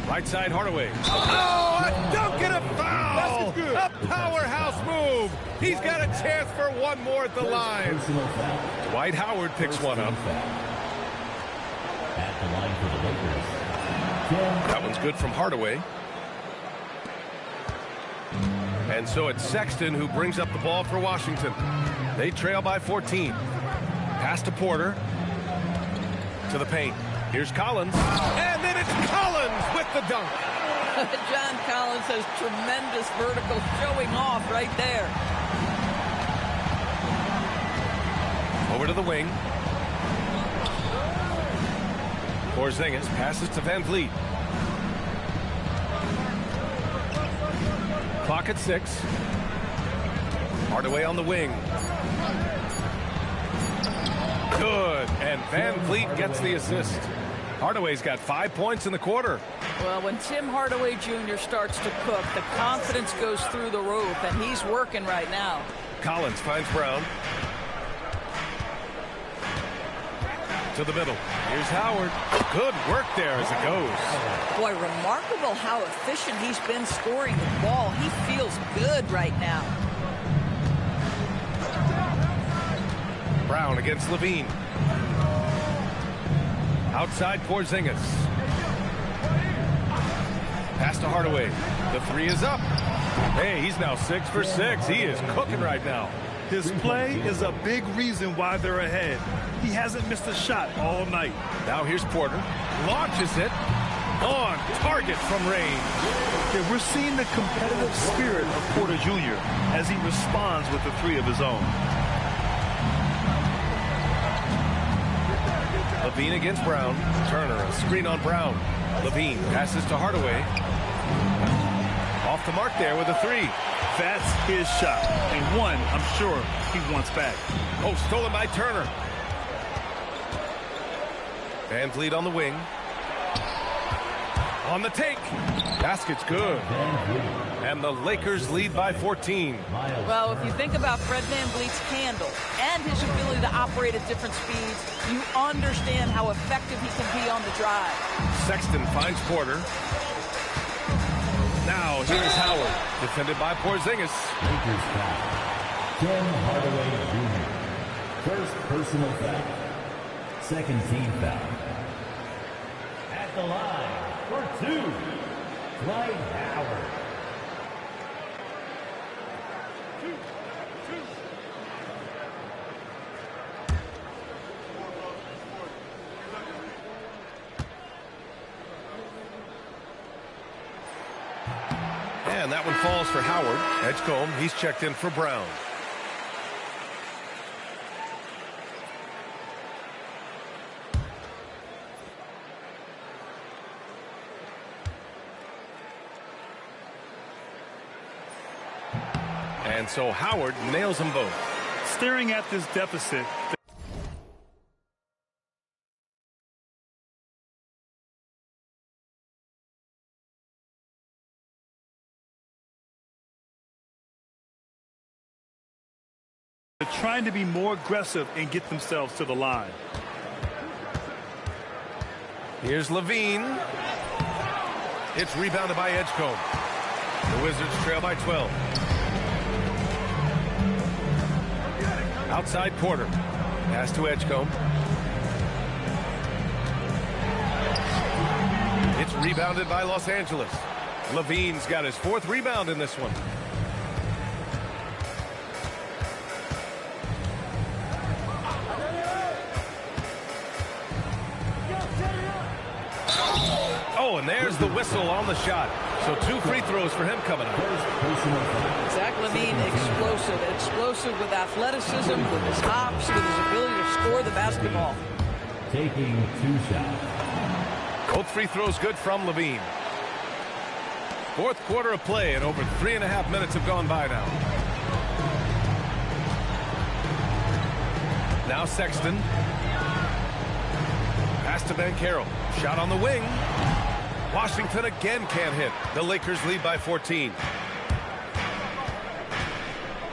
Right side, Hardaway. Oh, a dunk and a foul! A powerhouse move. He's got a chance for one more at the line. Dwight Howard picks one up. At the line for the Lakers, That one's good from Hardaway. And so it's Sexton who brings up the ball for Washington. They trail by 14. Pass to Porter. To the paint. Here's Collins. And then it's Collins with the dunk. John Collins has tremendous vertical showing off right there. Over to the wing. Porzingis passes to Van Vliet. Clock at 6. Hardaway on the wing. Good. And Van Vliet gets the assist. Hardaway's got 5 points in the quarter. Well, when Tim Hardaway Jr. starts to cook, the confidence goes through the roof, and he's working right now. Collins finds Brown. To the middle. Here's Howard. Good work there as it goes. Boy, remarkable how efficient he's been scoring the ball. He feels good right now. Brown against Levine. Outside Porzingis. Pass to Hardaway. The 3 is up. Hey, he's now 6 for 6. He is cooking right now. His play is a big reason why they're ahead. He hasn't missed a shot all night. Now here's Porter. Launches it. On target from range. Yeah, we're seeing the competitive spirit of Porter Jr. as he responds with the 3 of his own. Levine against Brown. Turner, a screen on Brown. Levine passes to Hardaway. Off the mark there with a 3. That's his shot, and one I'm sure he wants back. Oh, stolen by Turner. Van Vliet on the wing. On the take. Basket's good. And the Lakers lead by 14. Well, if you think about Fred Van Vliet's handle and his ability to operate at different speeds, you understand how effective he can be on the drive. Sexton finds Porter. Now here's Howard, defended by Porzingis. Lakers foul. Tim Hardaway Jr. First personal foul. Second team foul. At the line for 2, Dwight Howard. And that one falls for Howard. Edgecombe, he's checked in for Brown. And so Howard nails them both. Staring at this deficit. They're trying to be more aggressive and get themselves to the line. Here's Levine. It's rebounded by Edgecombe. The Wizards trail by 12. Outside Porter. Pass to Edgecombe. It's rebounded by Los Angeles. Levine's got his 4th rebound in this one. Oh, and there's the whistle on the shot. So 2 free throws for him coming up. Zach LaVine, explosive with athleticism, with his hops, with his ability to score the basketball. Taking 2 shots. Both free throws good from LaVine. 4th quarter of play, and over 3.5 minutes have gone by now. Now Sexton. Pass to Banchero. Shot on the wing. Washington again can't hit. The Lakers lead by 14.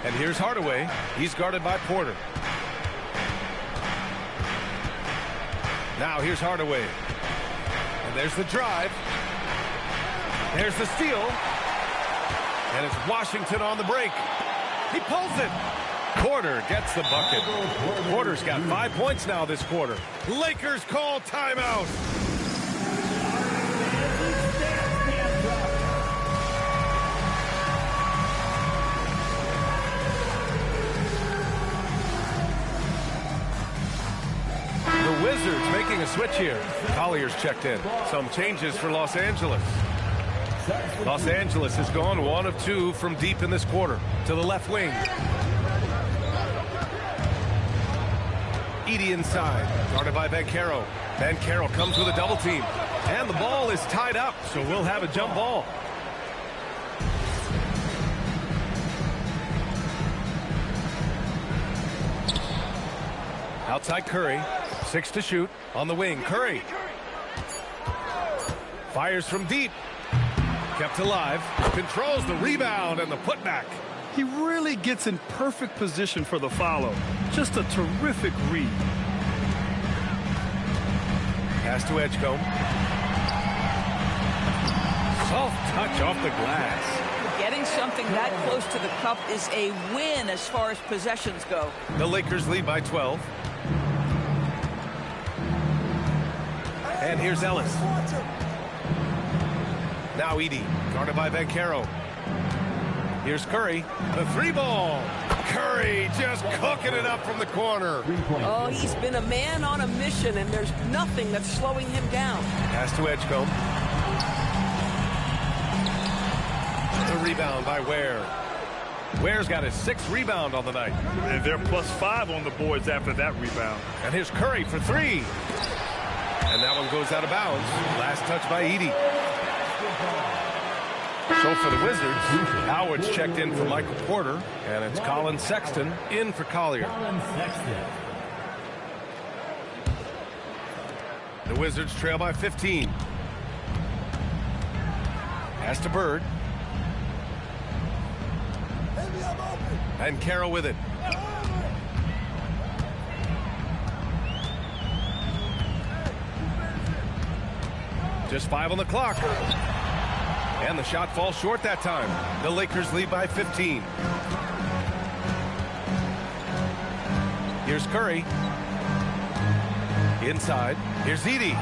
And here's Hardaway. He's guarded by Porter. Now here's Hardaway. And there's the drive. There's the steal. And it's Washington on the break. He pulls it. Porter gets the bucket. Porter's got 5 points now this quarter. Lakers call timeout. switch here. Collier's checked in. Some changes for Los Angeles. Los Angeles has gone 1 of 2 from deep in this quarter. To the left wing. Edey inside. Guarded by Banchero. Banchero comes with a double team. And the ball is tied up, so we'll have a jump ball. Outside Curry. 6 to shoot. On the wing, Curry. Fires from deep. Kept alive. Controls the rebound and the putback. He really gets in perfect position for the follow. Just a terrific read. Pass to Edgecombe. Soft touch off the glass. Getting something that close to the cup is a win as far as possessions go. The Lakers lead by 12. And here's Ellis. Now Edey, guarded by Banchero. Here's Curry, the 3-ball. Curry just cooking it up from the corner. Oh, he's been a man on a mission, and there's nothing that's slowing him down. Pass to Edgecombe. The rebound by Ware. Ware's got his 6th rebound on the night. And they're +5 on the boards after that rebound. And here's Curry for 3. And that one goes out of bounds. Last touch by Edey. So for the Wizards, Howard's checked in for Michael Porter, and it's Colin Sexton in for Collier. The Wizards trail by 15. Pass to Bird. And Carroll with it. Just 5 on the clock. And the shot falls short that time. The Lakers lead by 15. Here's Curry. Inside. Here's Edey.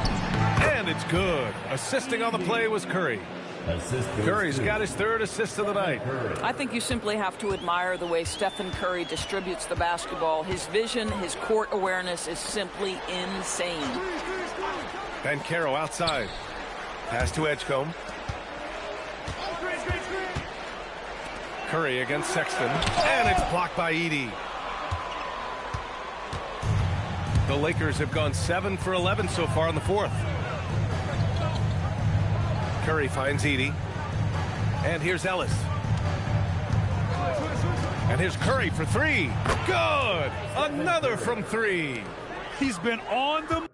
And it's good. Assisting on the play was Curry. Curry's got his 3rd assist of the night. I think you simply have to admire the way Stephen Curry distributes the basketball. His vision, his court awareness is simply insane. Banchero outside. Pass to Edgecombe. Curry against Sexton. And it's blocked by Edey. The Lakers have gone 7 for 11 so far in the 4th. Curry finds Edey. And here's Ellis. And here's Curry for 3. Good! Another from 3. He's been on the...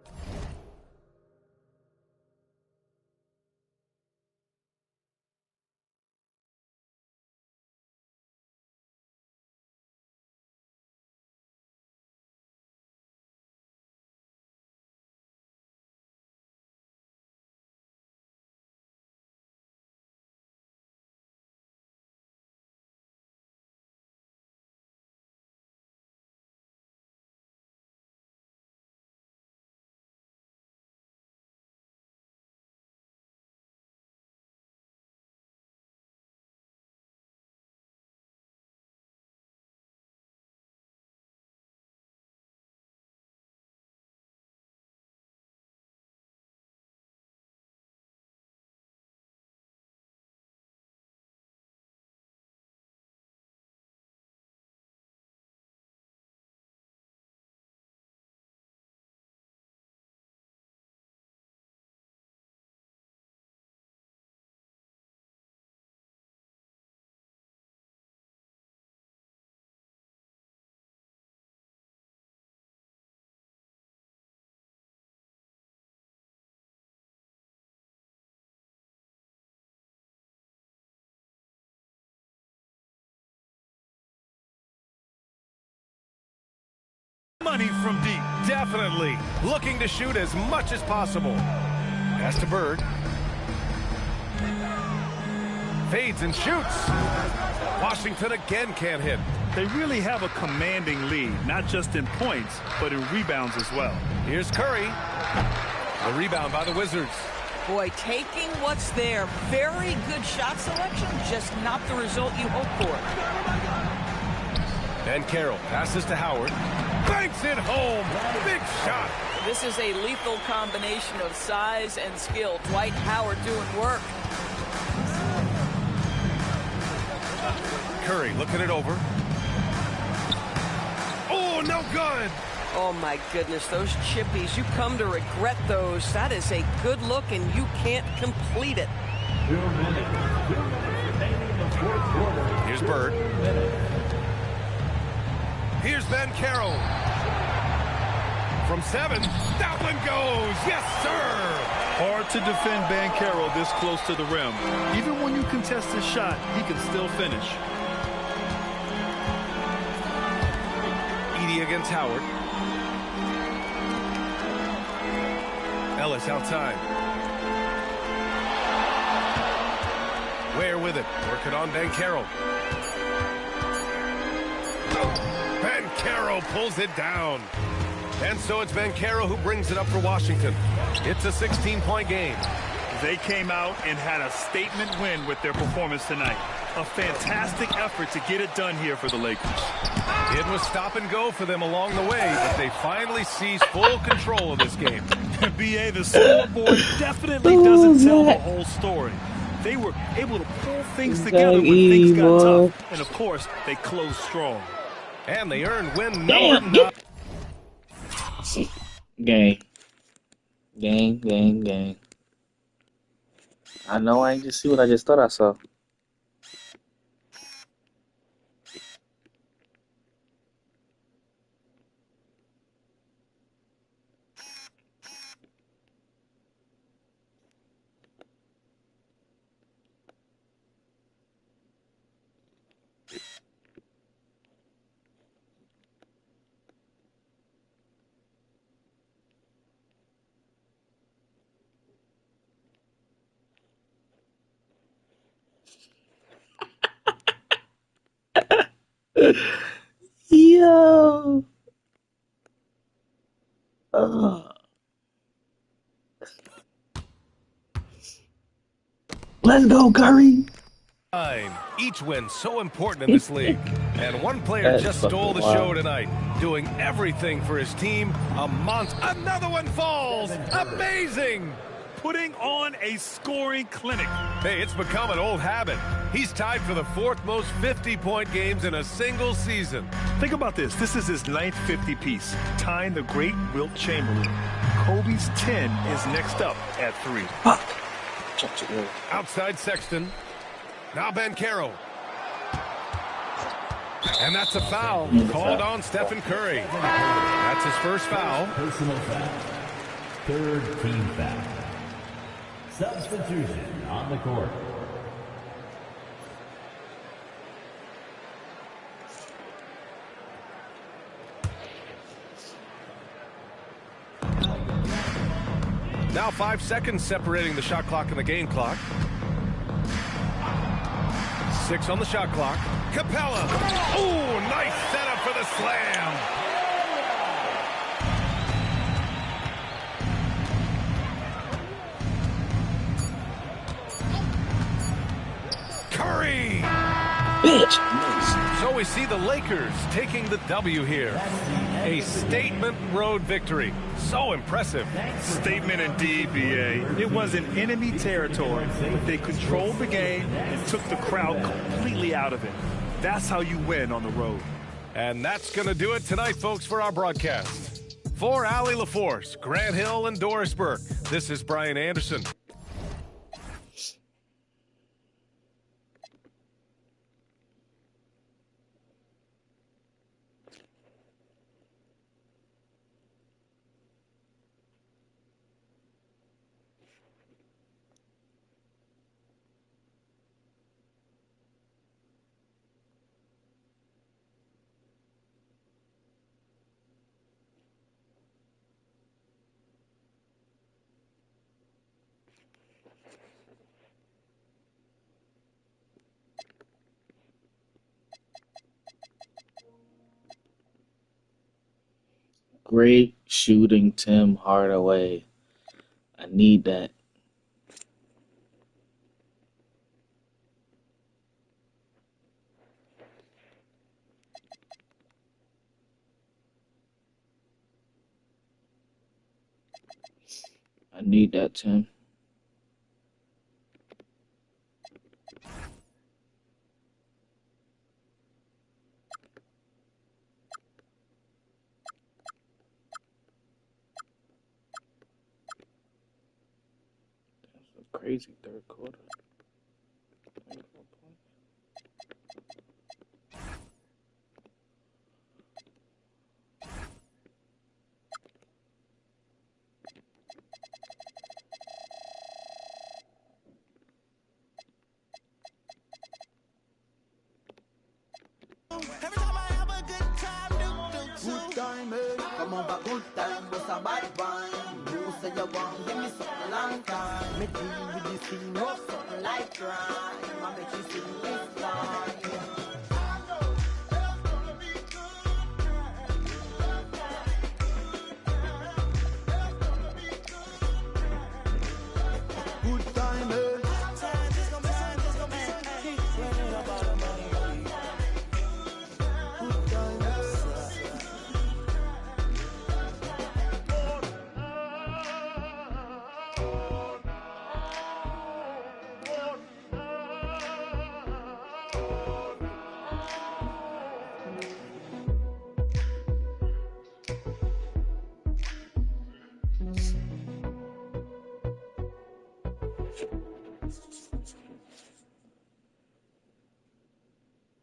Money from deep. Definitely. Looking to shoot as much as possible. Pass to Bird. Fades and shoots. Washington again can't hit. They really have a commanding lead, not just in points, but in rebounds as well. Here's Curry. The rebound by the Wizards. Boy, taking what's there. Very good shot selection, just not the result you hope for. And Carroll passes to Howard. Banks it home. Big shot. This is a lethal combination of size and skill. Dwight Howard doing work. Curry looking it over. Oh, no good. Oh, my goodness, those chippies, you come to regret those. That is a good look, and you can't complete it. 2 minutes. 2 minutes remaining in the fourth quarter. Here's Bird. Here's Banchero. From 7, that one goes. Yes, sir. Hard to defend Banchero this close to the rim. Even when you contest his shot, he can still finish. Edey against Howard. Ellis outside. Ware with it. Working on Banchero. Banchero pulls it down. And so it's Banchero who brings it up for Washington. It's a 16-point game. They came out and had a statement win with their performance tonight. A fantastic effort to get it done here for the Lakers. It was stop and go for them along the way, but they finally seized full control of this game. B.A., the scoreboard definitely doesn't tell the whole story. They were able to pull things together when things got tough. And, of course, they closed strong. And they earned win number 9. Gang. I know I ain't just see what I just thought I saw. Yo. Let's go, Curry. Each win so important in this league. And one player just stole the show tonight, doing everything for his team. A month. Another one falls. Amazing. Putting on a scoring clinic. Hey, it's become an old habit. He's tied for the 4th most 50-point games in a single season. Think about this. This is his 9th 50-piece, tying the great Wilt Chamberlain. Kobe's 10 is next up at 3. Outside Sexton. Now Banchero. And that's a foul called on Stephen Curry. That's his first foul. Personal foul. 3rd team foul. Substitution on the court. Now 5 seconds separating the shot clock and the game clock. 6 on the shot clock. Capella. Oh, nice setup for the slam. Curry. Bitch. So we see the Lakers taking the W here. A statement road victory. So impressive. Statement indeed, B.A. It was in enemy territory, but they controlled the game and took the crowd completely out of it. That's how you win on the road. And that's going to do it tonight, folks, for our broadcast. For Allie LaForce, Grant Hill, and Doris Burke, this is Brian Anderson. Great shooting, Tim Hardaway. I need that. I need that, Tim. That's a crazy third quarter. Every time I have a good time, good time, come on back, good time, what's a bad rhyme? You say you want, give me something long time. Make you with this thing, no something like crime. I make you sing this line. Good time,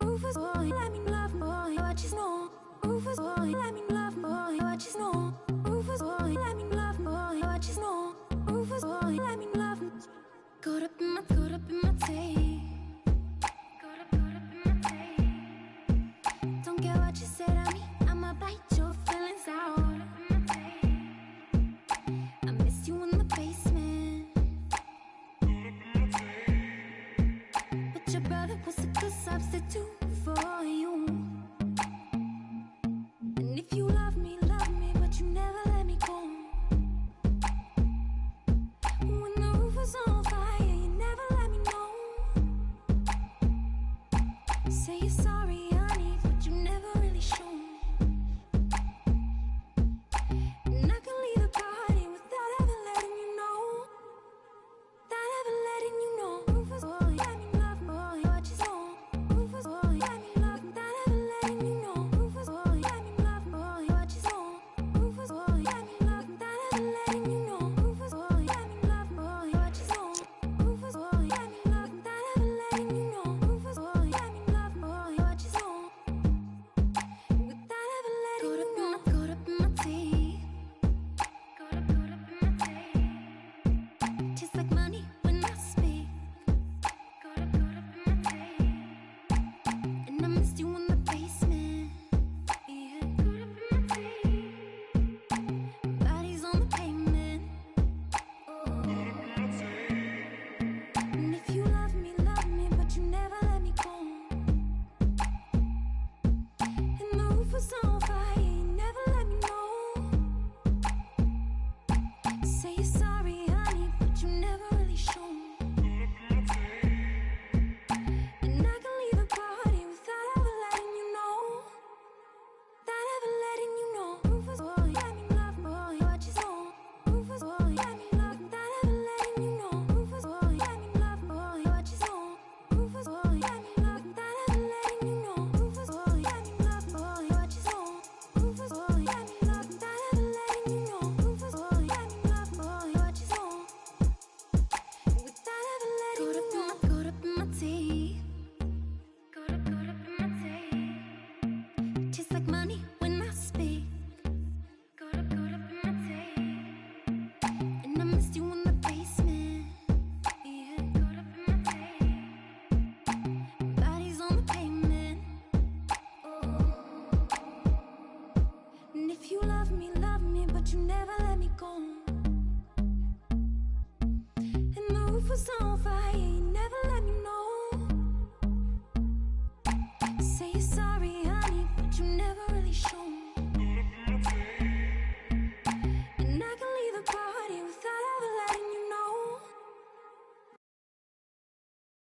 Rufus boy, let me love boy, what you know. Rufus boy, let me love boy, what you know. Rufus boy, let me love boy, what you know. Rufus boy, let me love. Caught up in my tape. Caught up in my tape. Don't care what you say to me, I'ma bite your feelings out. I miss you in the basement. But your brother was a good substitute for you. And if you love me, but you never let me go. When the roof was on fire, you never let me know. Say you're sorry, honey, but you never really show. And I can leave the party without ever letting you know. Without ever letting you know. Rufus boy, let me love boy, what you know. Rufus boy, let me love, without ever letting you know. Rufus boy, let me love boy, what you know. Rufus boy, let me love, without ever letting you know. Rufus boy, let me love boy, what you know. Rufus boy, let me love, without ever letting you know. Rufus boy, let me love boy, what you know. Without ever letting you know. Caught up in my teeth. Caught up in my teeth. Tastes like money when I speak. Caught up in my teeth. And I missed you in the basement. Yeah, caught up in my teeth. Bodies on the pavement. And if you love me, but you never let me go. And the roof was on fire, you never let me know. Say you're sorry, honey, but you never really show. And I can leave the party without ever letting you know. Without ever letting you know. Rufus boy, let me love boy, what you know. Rufus boy, let me love, without ever letting you know. Rufus boy, let me love boy, what you know. Rufus boy, let me love, without ever letting you know. Rufus boy, let me love boy, what you know. Rufus boy, let me love, without ever letting you know. Rufus boy, let me love boy, what you know. Without ever letting you know. Caught up in my teeth. Caught up in my teeth. Tastes like money when I speak. Caught up in my teeth. And I missed you in the basement. Yeah, caught up in my teeth. Bodies on the pavement. And if you love me, but you never let me go. And the roof was on fire, you